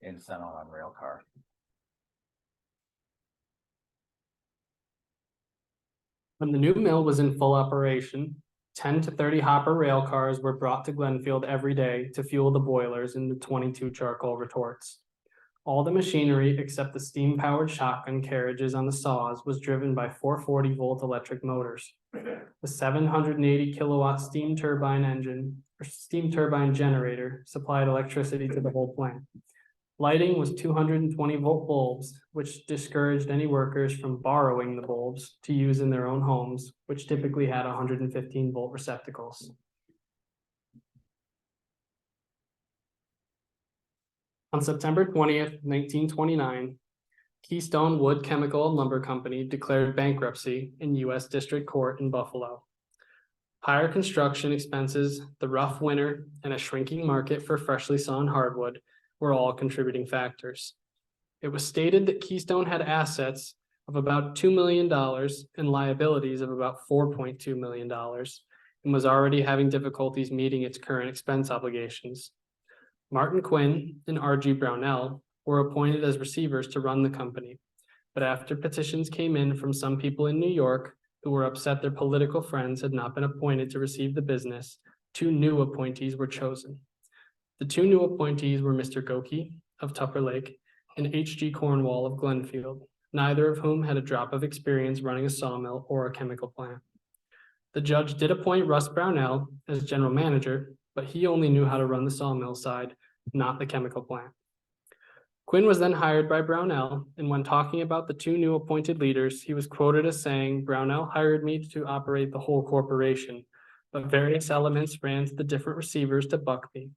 and sent out on rail car. When the new mill was in full operation, 10 to 30 hopper rail cars were brought to Glenfield every day to fuel the boilers in the 22 charcoal retorts. All the machinery except the steam-powered shotgun carriages on the saws was driven by 440-volt electric motors. The 780 kilowatt steam turbine generator supplied electricity to the whole plant. Lighting was 220-volt bulbs, which discouraged any workers from borrowing the bulbs to use in their own homes, which typically had 115-volt receptacles. On September 20th, 1929, Keystone Wood Chemical and Lumber Company declared bankruptcy in U.S. District Court in Buffalo. Higher construction expenses, the rough winter, and a shrinking market for freshly sawn hardwood were all contributing factors. It was stated that Keystone had assets of about $2 million and liabilities of about $4.2 million, and was already having difficulties meeting its current expense obligations. Martin Quinn and R.G. Brownell were appointed as receivers to run the company, but after petitions came in from some people in New York who were upset their political friends had not been appointed to receive the business, 2 new appointees were chosen. The 2 new appointees were Mr. Goki of Tupper Lake and H.G. Cornwall of Glenfield, neither of whom had a drop of experience running a sawmill or a chemical plant. The judge did appoint Russ Brownell as general manager, but he only knew how to run the sawmill side, not the chemical plant. Quinn was then hired by Brownell, and when talking about the 2 new appointed leaders, he was quoted as saying, "Brownell hired me to operate the whole corporation, but various elements ran to the different receivers to buck me.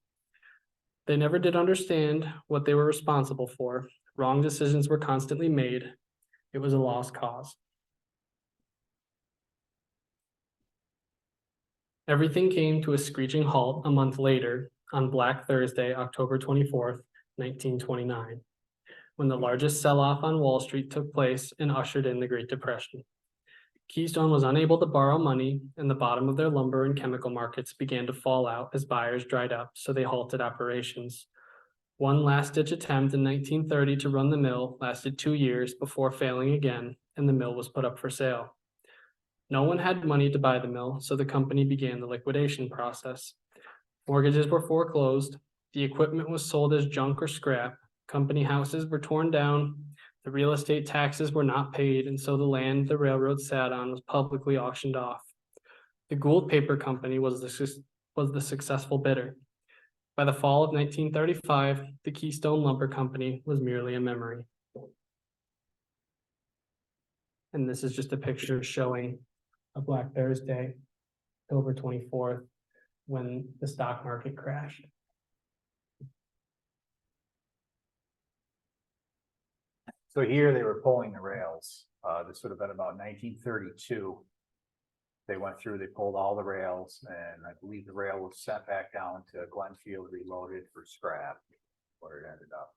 They never did understand what they were responsible for. Wrong decisions were constantly made. It was a lost cause." Everything came to a screeching halt a month later on Black Thursday, October 24th, 1929, when the largest sell-off on Wall Street took place and ushered in the Great Depression. Keystone was unable to borrow money, and the bottom of their lumber and chemical markets began to fall out as buyers dried up, so they halted operations. One last-ditch attempt in 1930 to run the mill lasted 2 years before failing again, and the mill was put up for sale. No one had money to buy the mill, so the company began the liquidation process. Mortgages were foreclosed, the equipment was sold as junk or scrap, company houses were torn down, the real estate taxes were not paid, and so the land the railroad sat on was publicly auctioned off. The Gould Paper Company was the successful bidder. By the fall of 1935, the Keystone Lumber Company was merely a memory. And this is just a picture showing a Black Thursday, October 24th, when the stock market crashed. So here they were pulling the rails. This would have been about 1932. They went through, they pulled all the rails, and I believe the rail was sent back down to Glenfield, reloaded for scrap, where it ended up.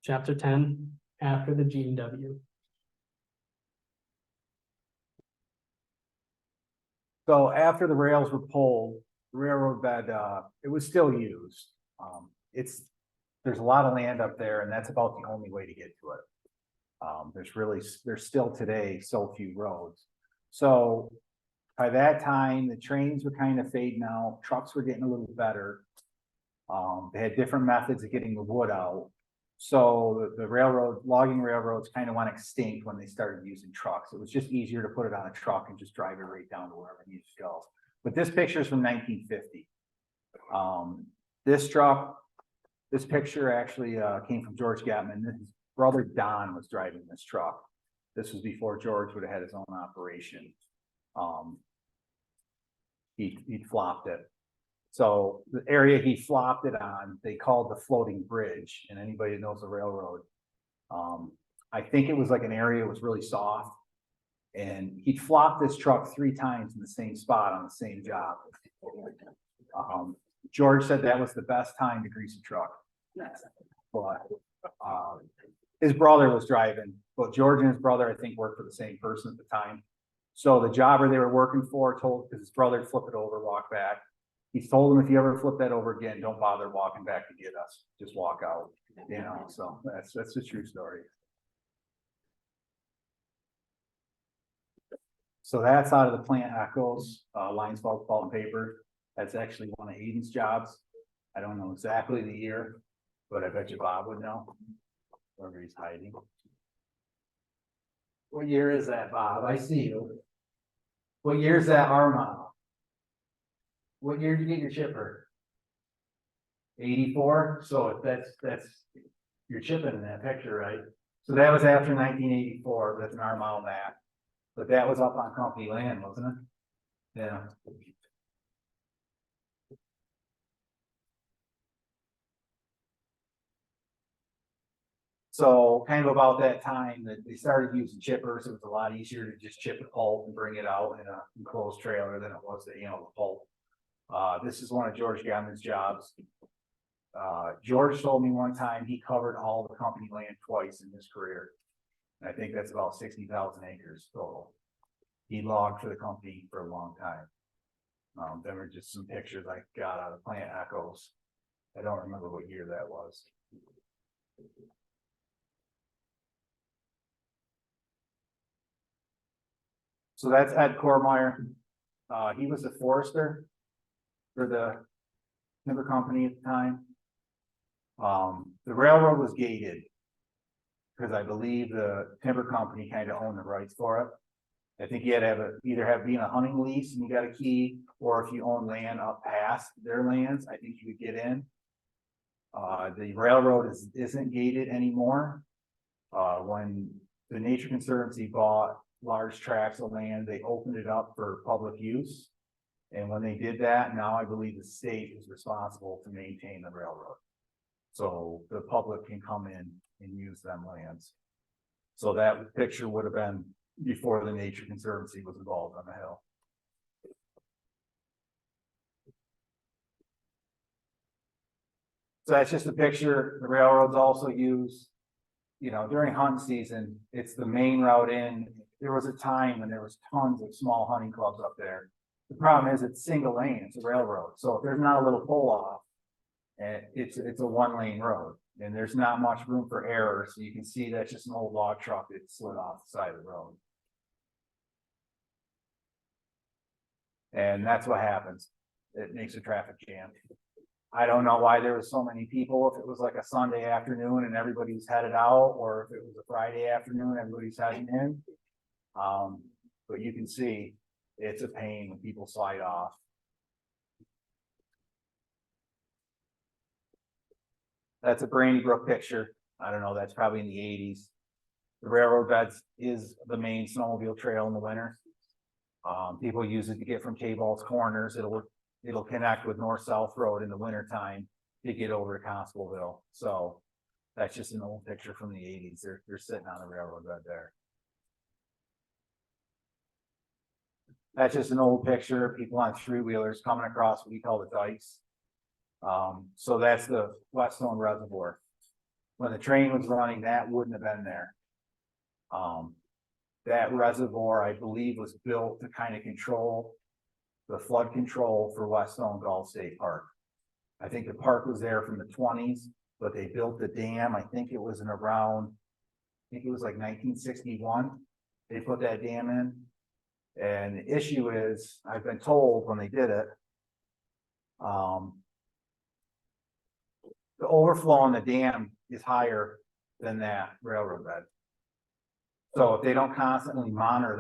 Chapter 10, after the G&W. So after the rails were pulled, the railroad bed, it was still used. There's a lot of land up there and that's about the only way to get to it. There's still today so few roads. So by that time, the trains were kind of fading out, trucks were getting a little better. They had different methods of getting the wood out. So the logging railroads kind of went extinct when they started using trucks. It was just easier to put it on a truck and just drive it right down to wherever it needs to go. But this picture is from 1950. This picture actually came from George Gatman. His brother Don was driving this truck. This was before George would have had his own operation. He flopped it. So the area he flopped it on, they called the floating bridge, and anybody that knows the railroad, I think it was like an area that was really soft. And he flopped this truck 3 times in the same spot on the same job. George said that was the best time to grease a truck. But his brother was driving, but George and his brother, I think, worked for the same person at the time. So the jobber they were working for told, because his brother would flip it over, walk back. He told him, if you ever flip that over again, don't bother walking back to get us. Just walk out, you know, so that's a true story. So that's out of the plant echoes, lines, pulp and paper. That's actually one of Aiden's jobs. I don't know exactly the year, but I bet you Bob would know. Wherever he's hiding. What year is that, Bob? I see you. What year is that R model? What year did you get your chipper? 84. So that's you're chipping in that picture, right? So that was after 1984. That's an R model map. But that was up on company land, wasn't it? Yeah. So kind of about that time that they started using chippers, it was a lot easier to just chip the pulp and bring it out in an enclosed trailer than it was to, the pulp. This is one of George Gammon's jobs. George told me one time he covered all the company land twice in his career. And I think that's about 60,000 acres total. He logged for the company for a long time. There were just some pictures I got out of plant echoes. I don't remember what year that was. So that's Ed Cormeyer. He was a forester for the timber company at the time. The railroad was gated because I believe the timber company kind of owned the rights for it. I think you had to have been a hunting lease and you got a key, or if you own land up past their lands, I think you could get in. The railroad isn't gated anymore. When the Nature Conservancy bought large tracts of land, they opened it up for public use. And when they did that, now I believe the state is responsible to maintain the railroad. So the public can come in and use them lands. So that picture would have been before the Nature Conservancy was involved on the hill. So that's just a picture. The railroads also use, during hunting season, it's the main route in. There was a time when there was tons of small hunting clubs up there. The problem is it's single lane, it's a railroad. So if there's not a little pull off, and it's a 1-lane road and there's not much room for error. So you can see that's just an old log truck that slid off the side of the road. And that's what happens. It makes a traffic jam. I don't know why there was so many people, if it was like a Sunday afternoon and everybody's headed out, or if it was a Friday afternoon, everybody's heading in. But you can see it's a pain when people slide off. That's a Brandy Brook picture. I don't know, that's probably in the 80s. The railroad beds is the main snowmobile trail in the winter. People use it to get from K-Ball's Corners. It'll connect with North-South Road in the wintertime to get over to Constableville. So that's just an old picture from the 80s. They're sitting on the railroad bed there. That's just an old picture of people on 3-wheelers coming across what we call the dikes. So that's the Whetstone Reservoir. When the train was running, that wouldn't have been there. That reservoir, I believe, was built to kind of control the flood control for Whetstone Gulf State Park. I think the park was there from the 20s, but they built the dam. I think it was in around, I think it was like 1961. They put that dam in. And the issue is, I've been told when they did it, the overflow on the dam is higher than that railroad bed. So if they don't constantly monitor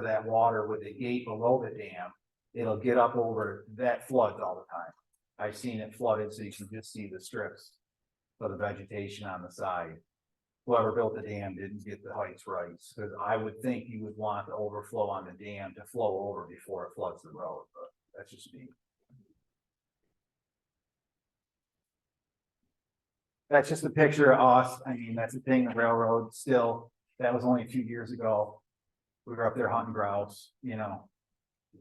that water with the gate below the dam, it'll get up over, that floods all the time. I've seen it flooded, so you can just see the strips of the vegetation on the side. Whoever built the dam didn't get the heights right, because I would think you would want the overflow on the dam to flow over before it floods the road, but that's just me. That's just a picture of us. I mean, that's the thing, the railroad still, that was only a few years ago. We were up there hunting grouse, you know.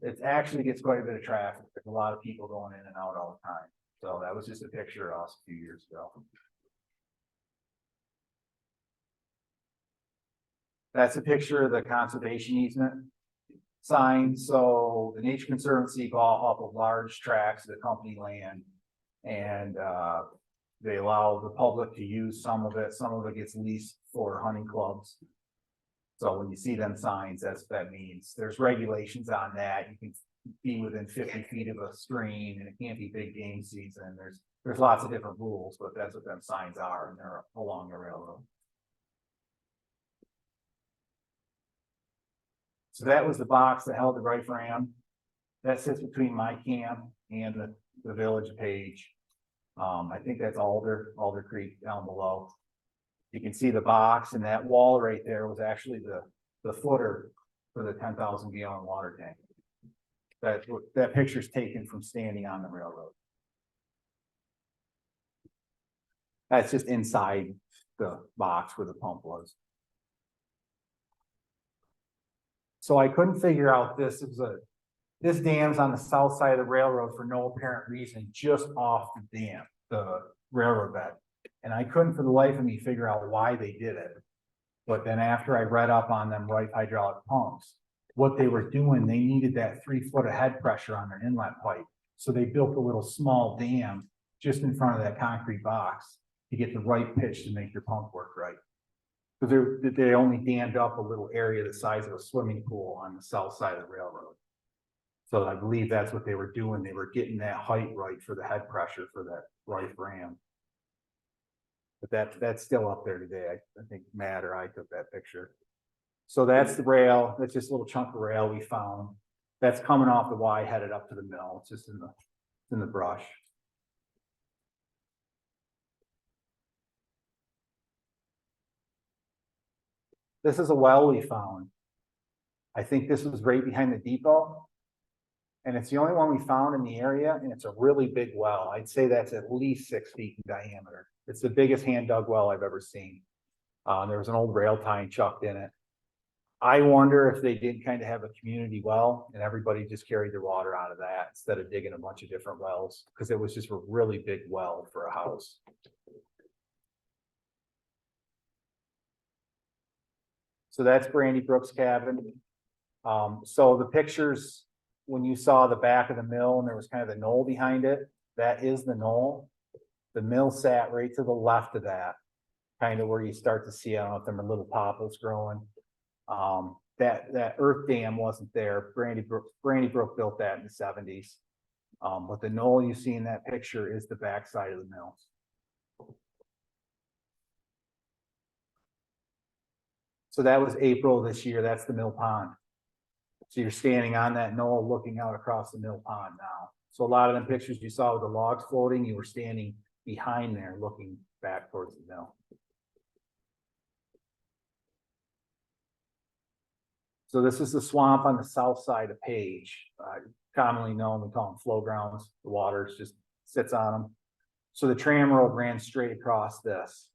It actually gets quite a bit of traffic. There's a lot of people going in and out all the time. So that was just a picture of us a few years ago. That's a picture of the conservation easement sign. So the Nature Conservancy bought up a large tracts of the company land, and they allow the public to use some of it. Some of it gets leased for hunting clubs. So when you see them signs, that's what that means. There's regulations on that. You can be within 50 feet of a stream, and it can't be big game season. There's lots of different rules, but that's what them signs are, and they're along the railroad. So that was the box that held the rifle ram. That sits between my camp and the village of Page. I think that's Alder Creek down below. You can see the box, and that wall right there was actually the footer for the 10,000 gallon water tank. That picture's taken from standing on the railroad. That's just inside the box where the pump was. So I couldn't figure out this. This dam's on the south side of the railroad for no apparent reason, just off the dam, the railroad bed. And I couldn't for the life of me figure out why they did it. But then after I read up on them right hydraulic pumps, what they were doing, they needed that 3 foot of head pressure on their inlet pipe. So they built a little small dam just in front of that concrete box to get the right pitch to make your pump work right. Because they only dammed up a little area the size of a swimming pool on the south side of the railroad. So I believe that's what they were doing. They were getting that height right for the head pressure for that rifle ram. But that's still up there today. I think Matt or I took that picture. So that's the rail. That's just a little chunk of rail we found. That's coming off the Y headed up to the mill. It's just in the brush. This is a well we found. I think this was right behind the depot. And it's the only one we found in the area, and it's a really big well. I'd say that's at least 6 feet in diameter. It's the biggest hand dug well I've ever seen. There was an old rail tie chucked in it. I wonder if they did kind of have a community well and everybody just carried their water out of that instead of digging a bunch of different wells, because it was just a really big well for a house. So that's Brandy Brooks' cabin. So the pictures, when you saw the back of the mill and there was kind of the knoll behind it, that is the knoll. The mill sat right to the left of that, kind of where you start to see, I don't know if there are little poplars growing. That earth dam wasn't there. Brandy Brook built that in the 70s. But the knoll you see in that picture is the backside of the mill. So that was April this year. That's the mill pond. So you're standing on that knoll looking out across the mill pond now. So a lot of them pictures you saw with the logs floating, you were standing behind there looking back towards the mill. So this is the swamp on the south side of Page, commonly known, we call them flow grounds. The water just sits on them. So the tram road ran straight across this.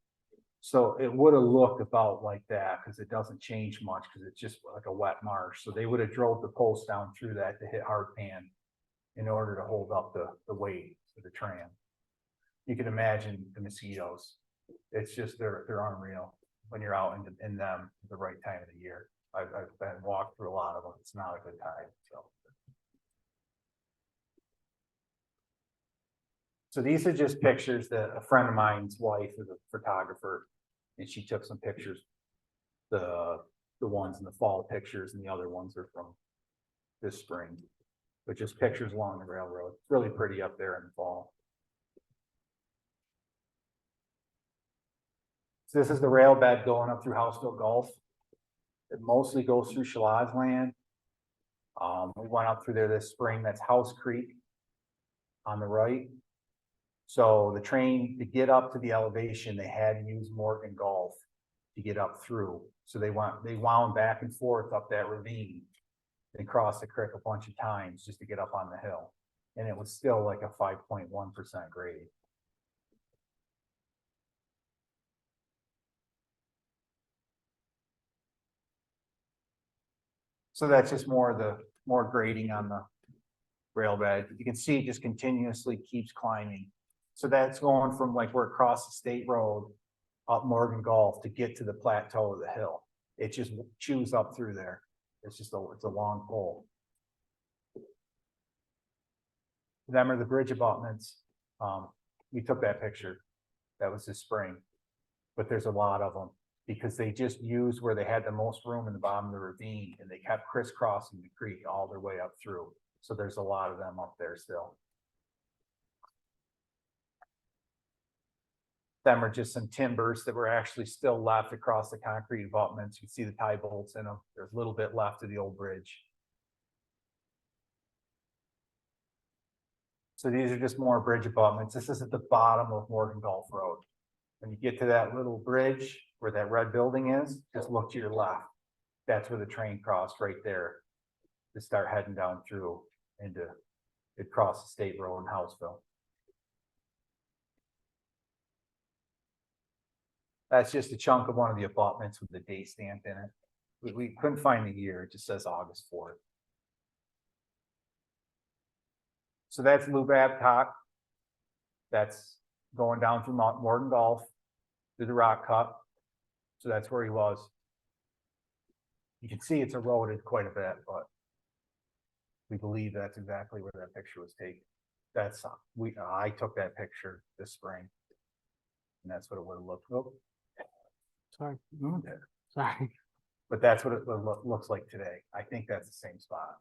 So it would have looked about like that because it doesn't change much because it's just like a wet marsh. So they would have drove the post down through that to hit hard pan in order to hold up the weight. for the tram. You can imagine the mosquitoes. It's just, they're unreal when you're out in them at the right time of the year. I've been walked through a lot of them. It's not a good time, so. So these are just pictures that a friend of mine's wife is a photographer, and she took some pictures. The ones in the fall pictures, and the other ones are from this spring, but just pictures along the railroad. It's really pretty up there in the fall. So this is the rail bed going up through Houseville Gulf. It mostly goes through Shalod's land. We went up through there this spring. That's House Creek on the right. So the train, to get up to the elevation, they had to use Morgan Gulf to get up through. So they wound back and forth up that ravine and crossed the creek a bunch of times just to get up on the hill. And it was still like a 5.1% grade. So that's just more grading on the rail bed. You can see it just continuously keeps climbing. So that's going from like we're across the state road up Morgan Gulf to get to the plateau of the hill. It just chews up through there. It's a long pole. Them are the bridge abutments. We took that picture. That was this spring, but there's a lot of them because they just used where they had the most room in the bottom of the ravine, and they kept crisscrossing the creek all their way up through. So there's a lot of them up there still. Them are just some timbers that were actually still left across the concrete abutments. You see the tie bolts in them. There's a little bit left of the old bridge. So these are just more bridge abutments. This is at the bottom of Morgan Gulf Road. When you get to that little bridge where that red building is, just look to your left. That's where the train crossed right there to start heading down through into it crossed the state road in Houseville. That's just a chunk of one of the abutments with the date stamp in it. We couldn't find the year. It just says August 4th. So that's Lou Babcock. That's going down through Morgan Gulf through the rock cut. So that's where he was. You can see it's eroded quite a bit, but we believe that's exactly where that picture was taken. That's I took that picture this spring, and that's what it would have looked like. Sorry. Okay. Sorry. But that's what it looks like today. I think that's the same spot.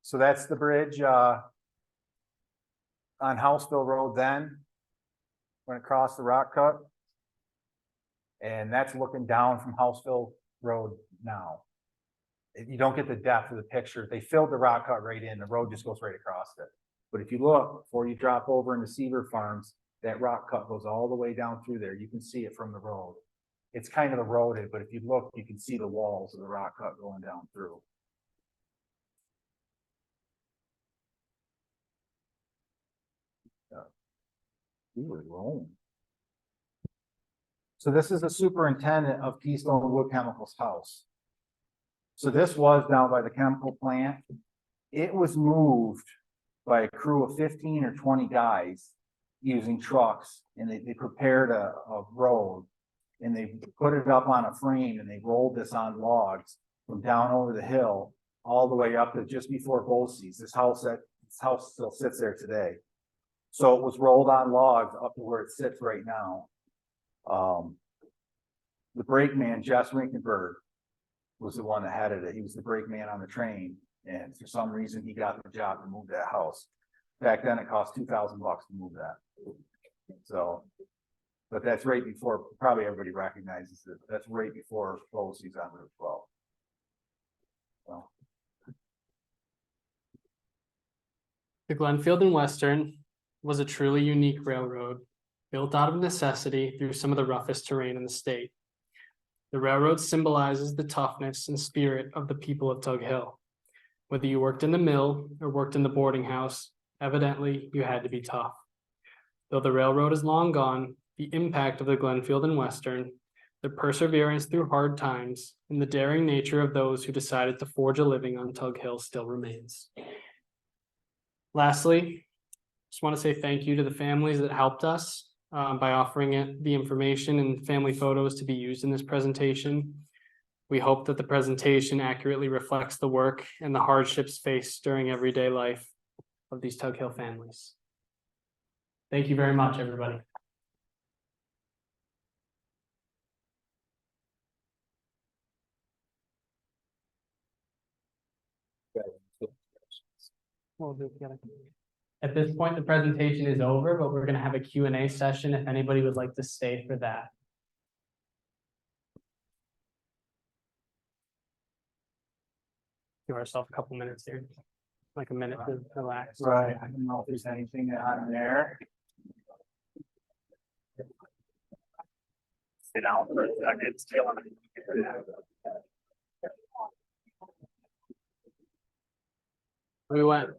So that's the bridge on Houseville Road then, when it crossed the rock cut. And that's looking down from Houseville Road now. You don't get the depth of the picture. They filled the rock cut right in. The road just goes right across it. But if you look, before you drop over into Seaver Farms, that rock cut goes all the way down through there. You can see it from the road. It's kind of eroded, but if you look, you can see the walls of the rock cut going down through. We were rolling. So this is the superintendent of Keystone Wood Chemicals house. So this was down by the chemical plant. It was moved by a crew of 15 or 20 guys using trucks, and they prepared a road, and they put it up on a frame, and they rolled this on logs from down over the hill all the way up to just before Bosse's. This house still sits there today. So it was rolled on logs up to where it sits right now. The brakeman, Jess Rinkenberg, was the one that headed it. He was the brakeman on the train, and for some reason he got the job to move that house. Back then it cost $2,000 to move that. So, but that's right before, probably everybody recognizes it. That's right before Bosse's on Route 12. So. The Glenfield and Western was a truly unique railroad built out of necessity through some of the roughest terrain in the state. The railroad symbolizes the toughness and spirit of the people of Tug Hill. Whether you worked in the mill or worked in the boarding house, evidently you had to be tough. Though the railroad is long gone, the impact of the Glenfield and Western their perseverance through hard times, and the daring nature of those who decided to forge a living on Tug Hill still remains. Lastly, just want to say thank you to the families that helped us by offering it the information and family photos to be used in this presentation. We hope that the presentation accurately reflects the work and the hardships faced during everyday life of these Tug Hill families. Thank you very much, everybody. At this point, the presentation is over, but we're going to have a Q&A session if anybody would like to stay for that. Give ourselves a couple minutes here, like a minute to relax. Right, I don't know if there's anything on there. Sit down for a second, still on. We went